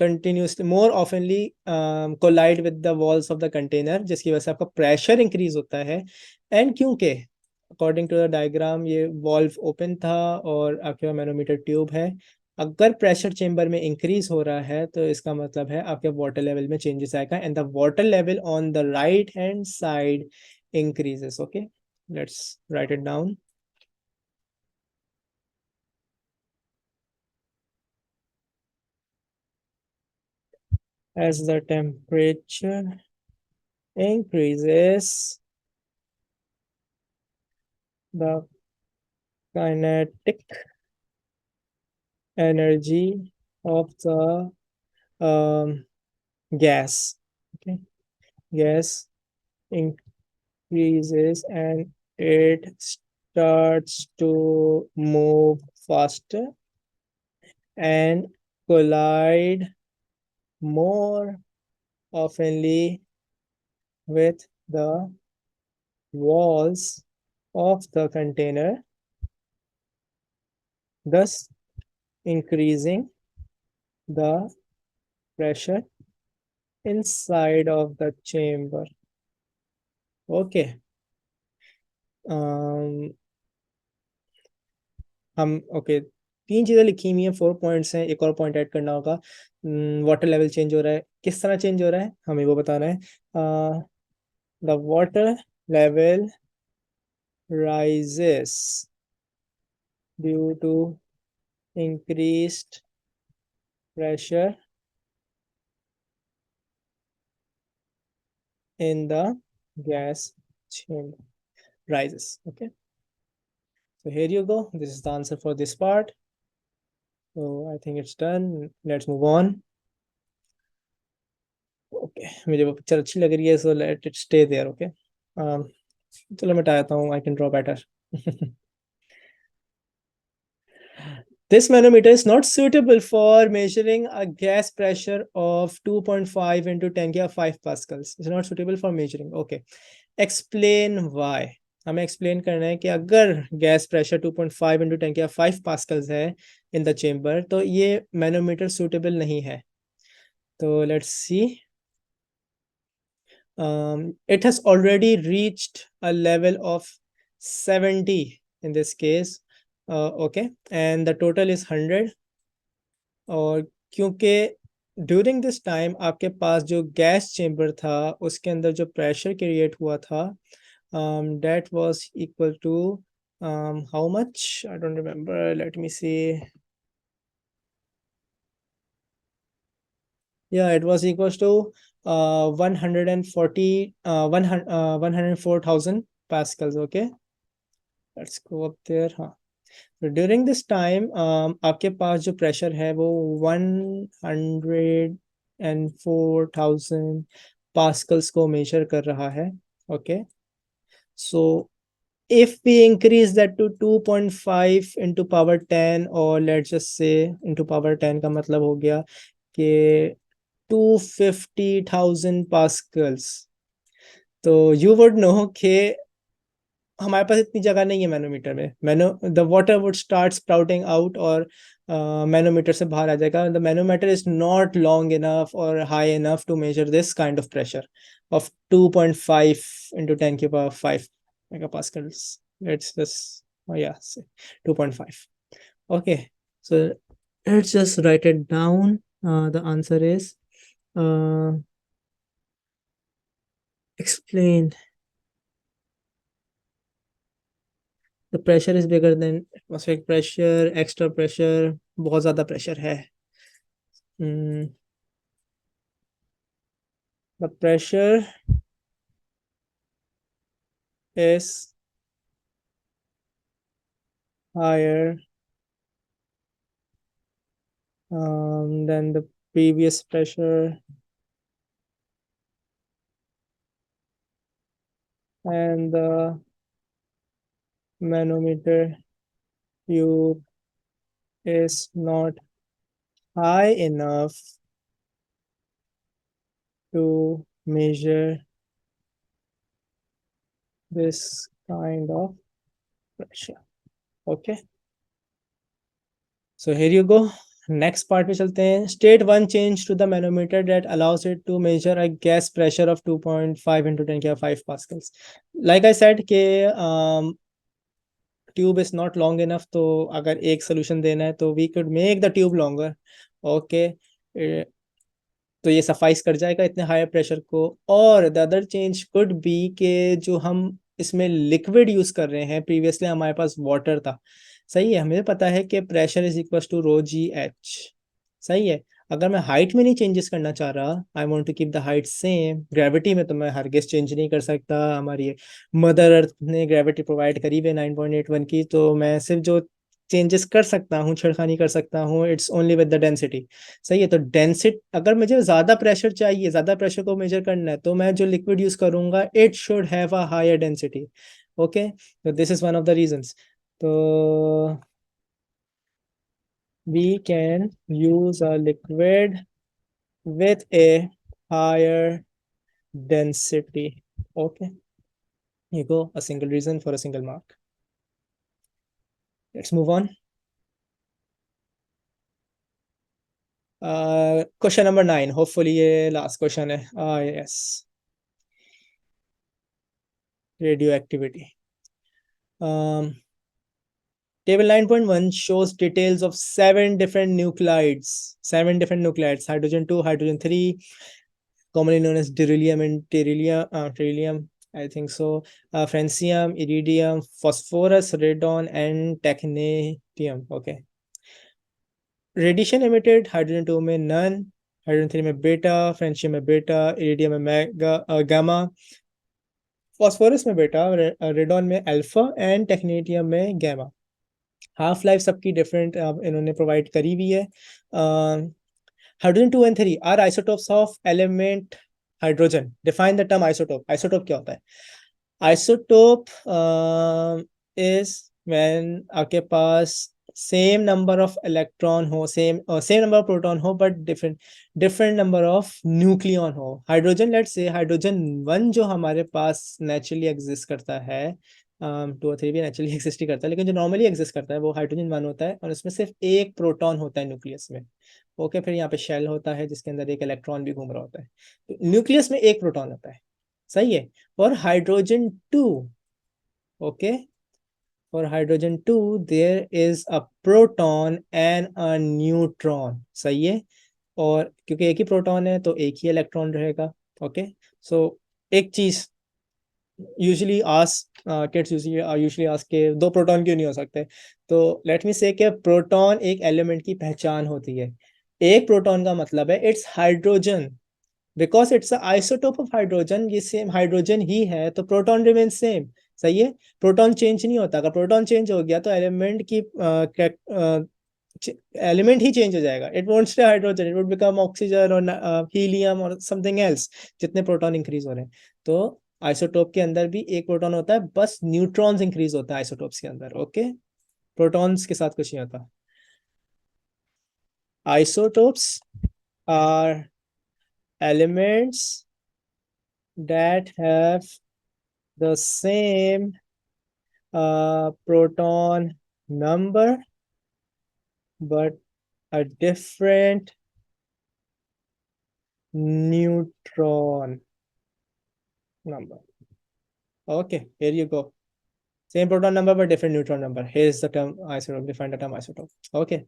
A: continuously more oftenly collide with the walls of the container, जिसकी वजह से आपका प्रेशर इंक्रीज होता है। एंड क्योंकि अकॉर्डिंग टू द डायग्राम ये वॉल्व ओपन था और आपके पास मैनोमीटर ट्यूब है, अगर प्रेशर चेंबर में इंक्रीज हो रहा है तो इसका मतलब है आपके वाटर लेवल में चेंजेस आएगा, and the water level on the right hand side increases. Okay, let's write it down. As the temperature increases, the kinetic energy of the gas, okay, gas increases and it starts to move faster and collide more oftenly with the walls of the container, thus increasing the pressure inside of the chamber. Okay. हम okay, तीन चीजें लिखी हुई हैं, 4 points हैं, एक और point add करना होगा। वाटर लेवल चेंज हो रहा है, किस तरह चेंज हो रहा है हमें वो बताना है। The water level rises due to increased pressure in the gas chamber, rises, okay। So here you go, this is the answer for this part. So I think it's done, let's move on। Okay, मुझे वो picture अच्छी लग रही है, so let it stay there, okay. चलो मैं टाता हूँ, I can draw better. This manometer is not suitable for measuring a gas pressure of 2.5 into 10 to 5 pascals. It's not suitable for measuring. Okay. Explain why. हमें explain करना है कि अगर gas pressure 2.5 into 10 के 5 पास्कल्स है in the chamber, तो ये manometer suitable नहीं है। तो let's see. It has already reached a level of 70 in this case, okay, and the total is 100। और क्योंकि ड्यूरिंग दिस टाइम आपके पास जो गैस चेम्बर था उसके अंदर जो प्रेशर क्रिएट हुआ था, that was equal to how much, I don't remember, let me see। Yeah, it was equals to 140 104,000 pascals. Okay, let's go up there. हाँ, तो ड्यूरिंग दिस टाइम आपके पास जो प्रेशर है वो 104,000 पास्कल्स को मेजर कर रहा है. Okay, so if we increase that to 2.5 into power 10, or let's just say into power 10 का मतलब हो गया कि 250,000 पास्कल्स, तो you would know कि हमारे पास इतनी जगह नहीं है मैनोमीटर में. The water would start sprouting out और मैनोमीटर से बाहर आ जाएगा. The manometer is not long enough और high enough to measure this kind of pressure of 2.5 into 10 की power 5 megapascals. Let's just, oh yeah, say 2.5. Okay, so let's just write it down. The answer is uh, explain. The pressure is bigger than atmospheric pressure, extra pressure, बहुत ज़्यादा pressure है. Hmm, the pressure is higher than the previous pressure, and the manometer tube is not high enough to measure this kind of pressure. Okay, so here you go. Next part पे चलते हैं. State one change to the manometer that allows it to measure a gas pressure of 2.5 into 10 to 5 pascals. Like I said कि tube is not long enough, तो अगर एक solution देना है तो we could make the tube longer. Okay, तो ये suffice कर जाएगा इतने हायर प्रेशर को. और the other change could be के जो हम इसमें लिक्विड यूज कर रहे हैं, प्रीवियसली हमारे पास वाटर था. सही है, हमें पता है कि pressure is equal to rho g h. सही है. अगर मैं हाइट में नहीं चेंजेस करना चाह रहा, I want to keep the height same. Gravity में तो मैं हरगिज चेंज नहीं कर सकता. हमारी मदर अर्थ ने ग्रेविटी प्रोवाइड करी है 9.81 की, तो मैं सिर्फ जो चेंजेस कर सकता हूँ, छेड़खानी कर सकता हूँ, it's only with the density. सही है. तो डेंसिटी, अगर मुझे ज्यादा प्रेशर चाहिए, ज्यादा प्रेशर को मेजर करना है, तो मैं जो लिक्विड यूज करूंगा it should have a higher density. Okay, तो this is one of the reasons. तो we can use a liquid with a higher density. Okay, you go, a single reason for a single mark. Let's move on. Question number 9. Hopefully ये last question है. Yes, radioactivity. Table 9.1 shows details of 7 different nuclides. 7 different nuclides. Hydrogen 2, hydrogen 3, commonly known as beryllium and beryllium, I think so. Francium, iridium, phosphorus, radon, and technetium. Okay. Radiation emitted, hydrogen 2 में none, hydrogen 3 में beta, francium में beta, iridium में gamma, phosphorus में beta, radon में alpha, and technetium में gamma. Half life सबकी different इन्होंने provide करी हुई है. Hydrogen 2 and 3 are isotopes of element hydrogen. Define the term isotope. Isotope क्या होता है? आइसोटोप इज व्हेन आपके पास सेम नंबर ऑफ इलेक्ट्रॉन हो, same same number of proton हो, but different different number of nucleon हो. हाइड्रोजन, लेट्स से हाइड्रोजन 1 जो हमारे पास नेचुरली एग्जिस्ट करता है, 2 और 3 भी नेचुरली एग्जिस्ट ही करता है, लेकिन जो नॉर्मली एग्जिस्ट करता है वो हाइड्रोजन 1 होता है, और उसमें सिर्फ एक प्रोटॉन होता है न्यूक्लियस में. ओके, फिर यहाँ पे शेल होता है जिसके अंदर एक इलेक्ट्रॉन भी घूम रहा होता है. तो न्यूक्लियस में एक प्रोटॉन होता है. सही है. और hydrogen 2, okay, for hydrogen 2 there is a proton and a neutron. सही है. और क्योंकि एक ही प्रोटॉन है तो एक ही इलेक्ट्रॉन रहेगा. ओके, सो एक चीज usually ask kids usually ask के दो प्रोटॉन क्यों नहीं हो सकते, तो लेट मी से कि प्रोटॉन एक एलिमेंट की पहचान होती है. एक प्रोटॉन का मतलब है it's hydrogen, because it's isotope of hydrogen, ये सेम हाइड्रोजन ही है, तो प्रोटॉन रिमेन सेम। सही है, प्रोटॉन चेंज नहीं होता, अगर प्रोटॉन चेंज हो गया तो एलिमेंट की एलिमेंट ही चेंज हो जाएगा, it won't stay hydrogen, it would become oxygen और हीलियम और समथिंग एल्स, जितने प्रोटॉन इंक्रीज हो रहे हैं। तो आइसोटोप के अंदर भी एक प्रोटॉन होता है, बस न्यूट्रॉन्स इंक्रीज होता है आइसोटोप्स के अंदर। ओके, प्रोटॉन्स के साथ कुछ नहीं होता। isotopes are elements that have the same proton number but a different neutron number. Okay, here you go. Same proton number but different neutron number. Here's the term isotope. Define the term isotope. Okay.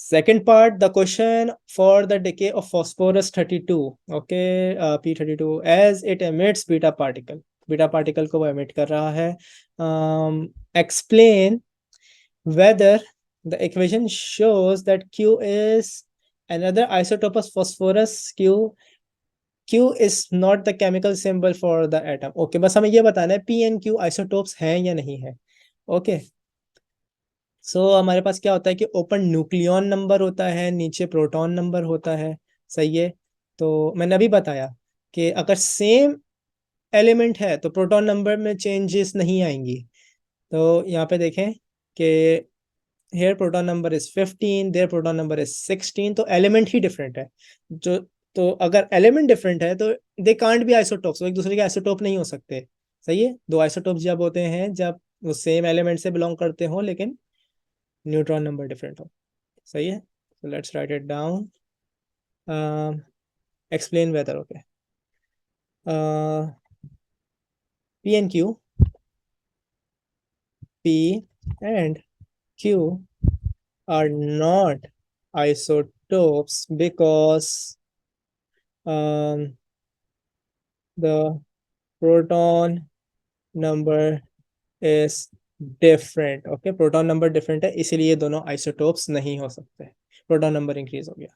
A: Second part, the question for the decay of phosphorus 32. Okay, P32 as it emits beta particle. Beta particle को वो emit कर रहा है. Explain whether the equation shows that Q is another isotope of phosphorus. Q is not the chemical symbol for the atom. Okay, बस हमें ये बताना है P and Q isotopes हैं या नहीं है. Okay. हमारे पास क्या होता है कि ओपन न्यूक्लियॉन नंबर होता है, नीचे प्रोटॉन नंबर होता है। सही है, तो मैंने अभी बताया कि अगर सेम एलिमेंट है तो प्रोटॉन नंबर में चेंजेस नहीं आएंगी। तो यहाँ पे देखें कि here proton number is 15, there proton number is 16, तो एलिमेंट ही डिफरेंट है। जो तो अगर एलिमेंट डिफरेंट है तो दे कांट बी आइसोटोप्स, एक दूसरे के आइसोटोप नहीं हो सकते। सही है, दो आइसोटोप्स जब होते हैं जब वो सेम एलिमेंट से बिलोंग करते हो लेकिन न्यूट्रॉन नंबर डिफरेंट हो। सही है, so let's write it down. Explain whether. Okay, uh, P and Q, P and Q are not isotopes because the proton number is different. Okay, proton number different है, इसीलिए ये दोनों isotopes नहीं हो सकते। proton number increase हो गया।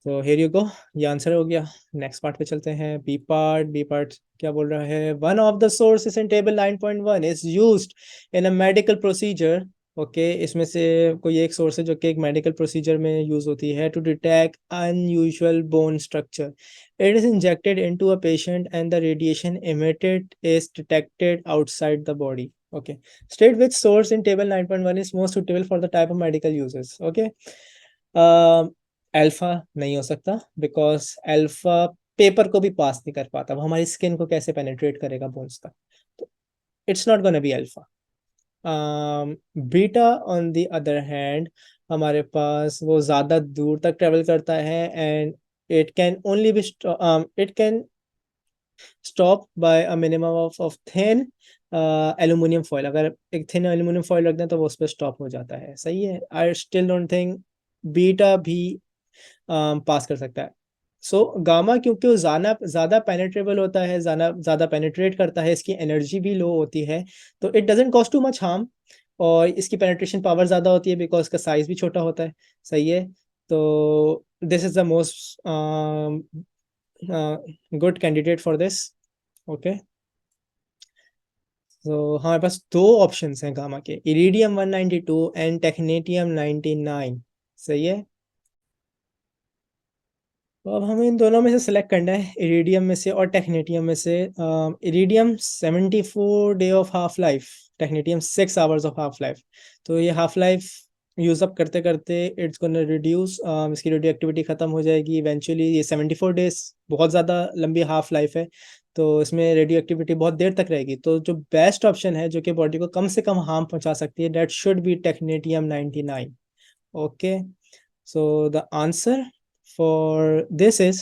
A: तो हियर यू गो, ये आंसर हो गया। नेक्स्ट पार्ट पे चलते हैं, बी पार्ट। बी पार्ट क्या बोल रहा है? One of the sources in table 9.1 is used in a medical procedure. Okay, इसमें से कोई एक सोर्स है जो कि एक मेडिकल प्रोसीजर में यूज होती है, to detect unusual bone structure. It is injected into a patient and the radiation emitted is detected outside the body. Okay, state which source in table 9.1 is most suitable for the type of medical uses. Okay, alpha नहीं हो सकता, because alpha paper को भी पास नहीं कर पाता, वो हमारी स्किन को कैसे पेनिट्रेट करेगा बोन्स तक, तो it's not gonna be alpha. Beta on the other hand हमारे पास वो ज्यादा दूर तक ट्रेवल करता है and it can only B it can stop by a minimum of thin aluminium foil. अगर एक थिन एल्यूमिनियम फॉइल रख दें तो वो उस पर स्टॉप हो जाता है। सही है, I still don't think beta भी पास कर सकता है। गामा क्योंकि वो ज्यादा ज्यादा पेनेट्रेबल होता है, ज्यादा ज्यादा पेनेट्रेट करता है, इसकी एनर्जी भी लो होती है, तो it doesn't cause too much harm, और इसकी पेनेट्रेशन पावर ज्यादा होती है बिकॉज इसका साइज भी छोटा होता है। सही है, तो this is the most good candidate for this. Okay, तो हमारे पास दो ऑप्शंस हैं गामा के, इरिडियम 192 एंड टेक्नेटियम 99। सही है, तो अब हमें इन दोनों में से सिलेक्ट करना है, इरिडियम में से और टेक्नेटियम में से। Iridium 74 day of half life, technetium 6 hours of half life. तो ये हाफ लाइफ यूज अप करते करते इट्स गोना रिड्यूस, इसकी रेडियो एक्टिविटी खत्म हो जाएगी इवेंचुअली। ये 74 डेज बहुत ज़्यादा लंबी हाफ लाइफ है, तो इसमें रेडियो एक्टिविटी बहुत देर तक रहेगी। तो जो बेस्ट ऑप्शन है जो कि बॉडी को कम से कम हार्म पहुंचा सकती है, that should B technetium 99। Okay, so the answer for this is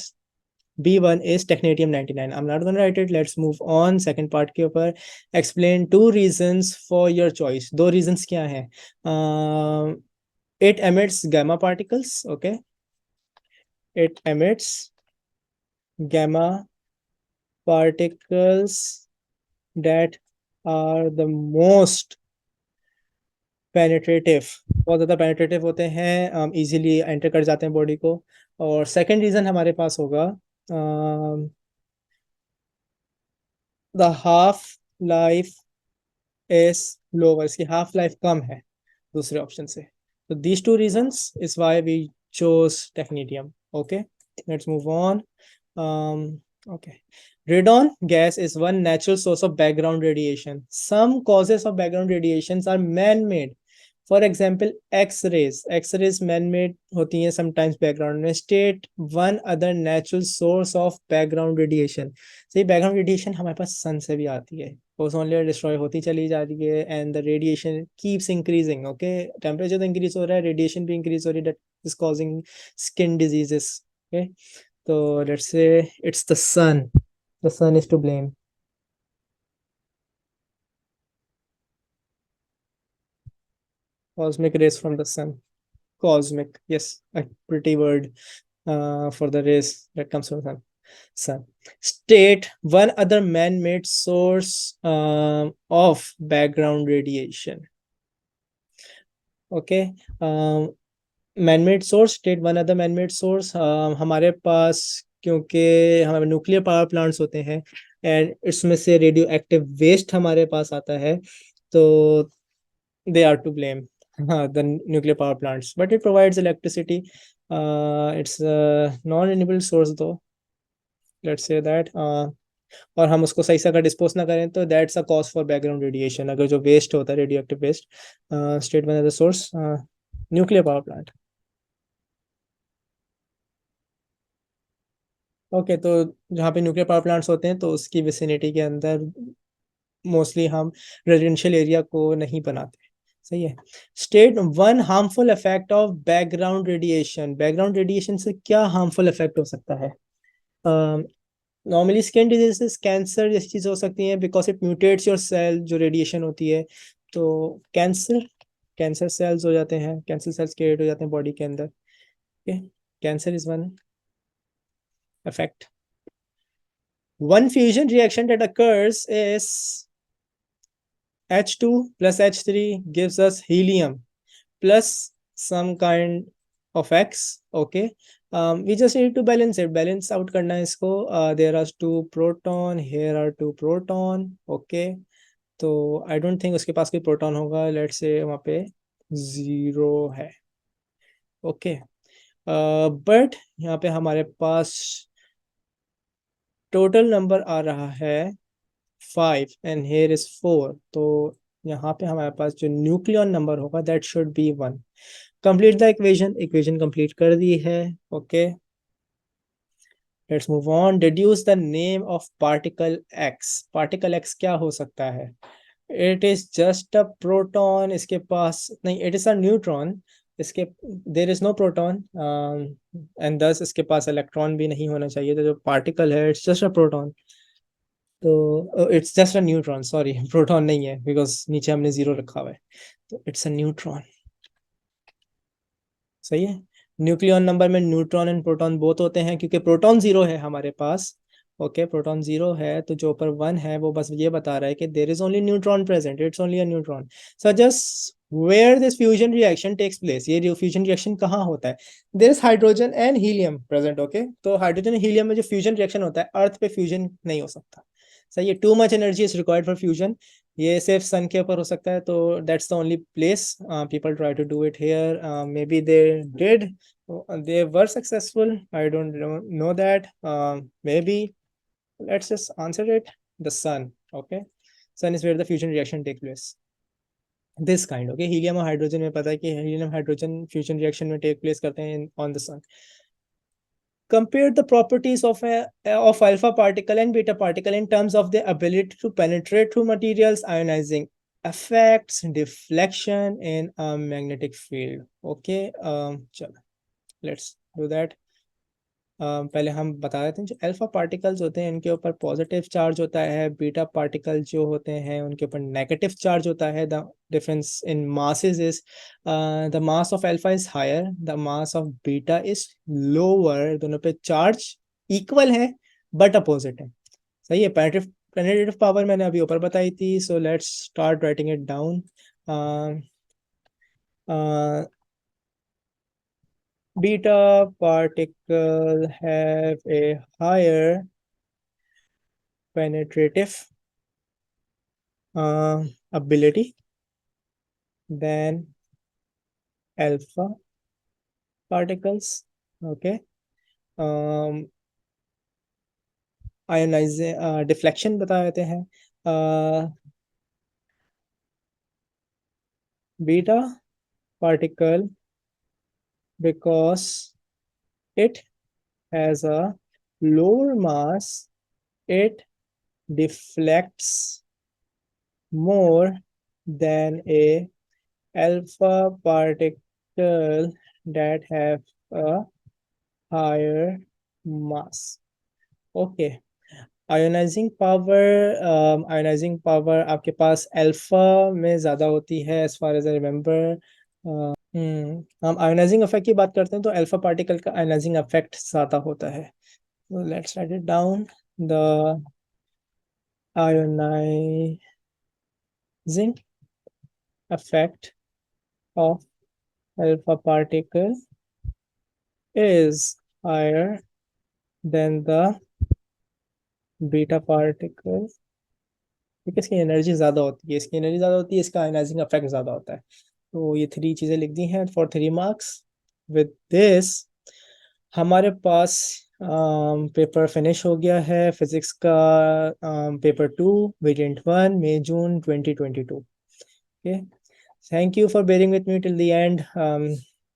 A: B1 is technetium 99. I'm not going to write it. Let's move on. Second part के ऊपर, explain two reasons for your choice. दो reasons क्या हैं? It emits gamma particles. Okay, it emits gamma particles that are the most penetrative, बहुत ज़्यादा penetrative होते हैं, easily enter कर जाते हैं बॉडी को। और सेकंड रीज़न हमारे पास होगा the half life is lower, इसकी हाफ लाइफ कम है दूसरे ऑप्शन से। तो these two reasons is why we chose technetium. Okay, let's move on. Okay, radon gas is one natural source of background radiation. Some causes of background radiations are man-made. For example x rays man made होती हैं sometimes background में। State one other natural source of background radiation. सही, background radiation हमारे पास सन से भी आती है, ओजोन लेयर डिस्ट्रॉय होती चली जा रही है and the radiation keeps increasing. Okay, temperature तो इंक्रीज हो रहा है, रेडिएशन भी इंक्रीज हो रही है, that is causing skin diseases. Okay, तो let's say it's the sun is to blame. Cosmic rays from the sun. Cosmic, yes, a pretty word for the rays that comes from the sun. State one other man-made source of background radiation. Okay, manmade source, state one other manmade source. हमारे पास क्योंकि हमारे nuclear power plants होते हैं and इसमें से radio active waste हमारे पास आता है, तो they are to blame. The nuclear power plants, but it provides electricity. It's a non-renewable source though, let's say that. और हम उसको सही से अगर डिस्पोज ना करें तो that's a cause for background radiation, अगर जो वेस्ट होता है radioactive waste. State one the source, nuclear power plant. Okay, तो जहाँ पे न्यूक्लियर पावर प्लांट्स होते हैं तो उसकी विसिनिटी के अंदर मोस्टली हम रेजिडेंशियल एरिया को नहीं बनाते। सही है। State one harmful effect of background radiation. Background radiation से क्या हार्मफुल इफेक्ट हो सकता है? नॉर्मली स्किन डिजीजेस, कैंसर जैसी चीज़ हो सकती हैं, बिकॉज इट म्यूटेट्स योर सेल, जो रेडिएशन होती है। तो कैंसर, कैंसर सेल्स हो जाते हैं, कैंसर सेल्स क्रिएट हो जाते हैं बॉडी के अंदर। Okay, cancer is one effect. One fusion reaction that occurs is H2 plus H3 gives us helium plus some kind of X. Okay, we just need to balance it, balance out करना है इसको। There are two proton, here are two proton. Okay, तो I don't think उसके पास कोई proton होगा, let's say वहाँ पे 0 है। ओके, बट यहाँ पे हमारे पास टोटल नंबर आ रहा है 5 एंड हेयर इज 4, तो यहाँ पे हमारे पास जो न्यूक्लियन नंबर होगा that should be 1। Complete the equation, equation complete कर दी है। Okay, let's move on. Deduce the name of particle x. Particle x क्या हो सकता है? It is just a proton, इसके पास नहीं, इट इज अ न्यूट्रॉन, इसके there is no proton and thus इसके पास इलेक्ट्रॉन भी नहीं होना चाहिए, तो जो पार्टिकल है इट्स जस्ट अ प्रोटॉन। तो it's just a neutron, sorry proton नहीं है बिकॉज नीचे हमने 0 रखा हुआ है, तो इट्स अ न्यूट्रॉन। सही है। न्यूक्लियन नंबर में न्यूट्रॉन एंड प्रोटॉन बोथ होते हैं, क्योंकि प्रोटॉन 0 है हमारे पास। ओके, प्रोटॉन 0 है, तो जो ऊपर 1 है वो बस ये बता रहा है कि there is only neutron present, it's only a neutron. So just where this fusion reaction takes place, ये फ्यूजन रिएक्शन कहाँ होता है? There is hydrogen and helium present. Okay, तो हाइड्रोजन एंड हीलियम में जो फ्यूजन रिएक्शन होता है, अर्थ पे फ्यूजन नहीं हो सकता। सही है, too much energy is required for fusion. ये सिर्फ सन के ऊपर हो सकता है, तो that's the only place people try to do it here. Maybe they did, they were successful, I don't know that. Maybe, let's just answer it, the sun. Okay, sun is where the fusion reaction take place, this kind. Okay, helium और hydrogen में पता है कि helium hydrogen fusion reaction में take place करते हैं on the sun. Compare the properties of alpha particle and beta particle in terms of their ability to penetrate through materials, ionizing effects, deflection in a magnetic field. Okay, चलो, let's do that. पहले हम बता देते हैं, जो alpha particles होते हैं इनके ऊपर पॉजिटिव चार्ज होता है, बीटा पार्टिकल जो होते हैं उनके ऊपर नेगेटिव चार्ज होता है। The difference in masses is the mass of alpha is higher, the mass of beta is lower. दोनों पे चार्ज इक्वल है बट अपोजिट है। सही है। पेनेट्रेटिव पावर मैंने अभी ऊपर बताई थी, so let's start writing it down. Beta particle have a higher penetrative ability than alpha particles. Okay. um, ionise deflection बता देते हैं. Beta particle, because it has a lower mass, it deflects more than a alpha particle that have a higher mass. Okay. Ionising power आपके पास alpha में ज्यादा होती है, as far as I remember. हम आयोनाइजिंग इफेक्ट की बात करते हैं तो अल्फा पार्टिकल का आयोनाइजिंग इफेक्ट ज्यादा होता है. Let's write it down. The ionising effect of alpha particle is higher than the beta particle. क्योंकि इसकी एनर्जी ज़्यादा होती है, इसका आयनाइजिंग इफेक्ट ज़्यादा होता है. तो ये 3 चीज़ें लिख दी हैं फॉर 3 मार्क्स. विद दिस हमारे पास पेपर फिनिश हो गया है, फिजिक्स का पेपर 2 वेरिएंट 1 मई जून 2022. Okay. Thank you for bearing with me till the end.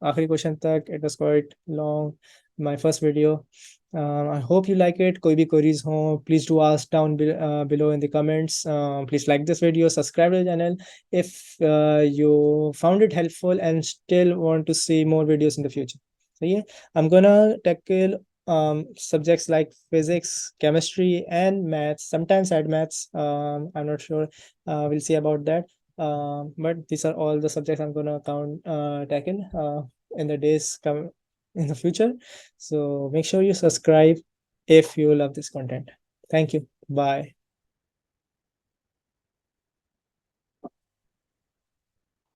A: आखिरी क्वेश्चन तक. It was quite long, my first video. I hope you like it. कोई भी queries हो, please do ask down below in the comments. Please like this video, subscribe to the channel if you found it helpful and still want to see more videos in the future. So yeah, I'm gonna tackle subjects like physics, chemistry, and maths. Sometimes add maths. I'm not sure. We'll see about that. But these are all the subjects I'm gonna tackle in the days come in the future. So make sure you subscribe if you love this content. Thank you. Bye.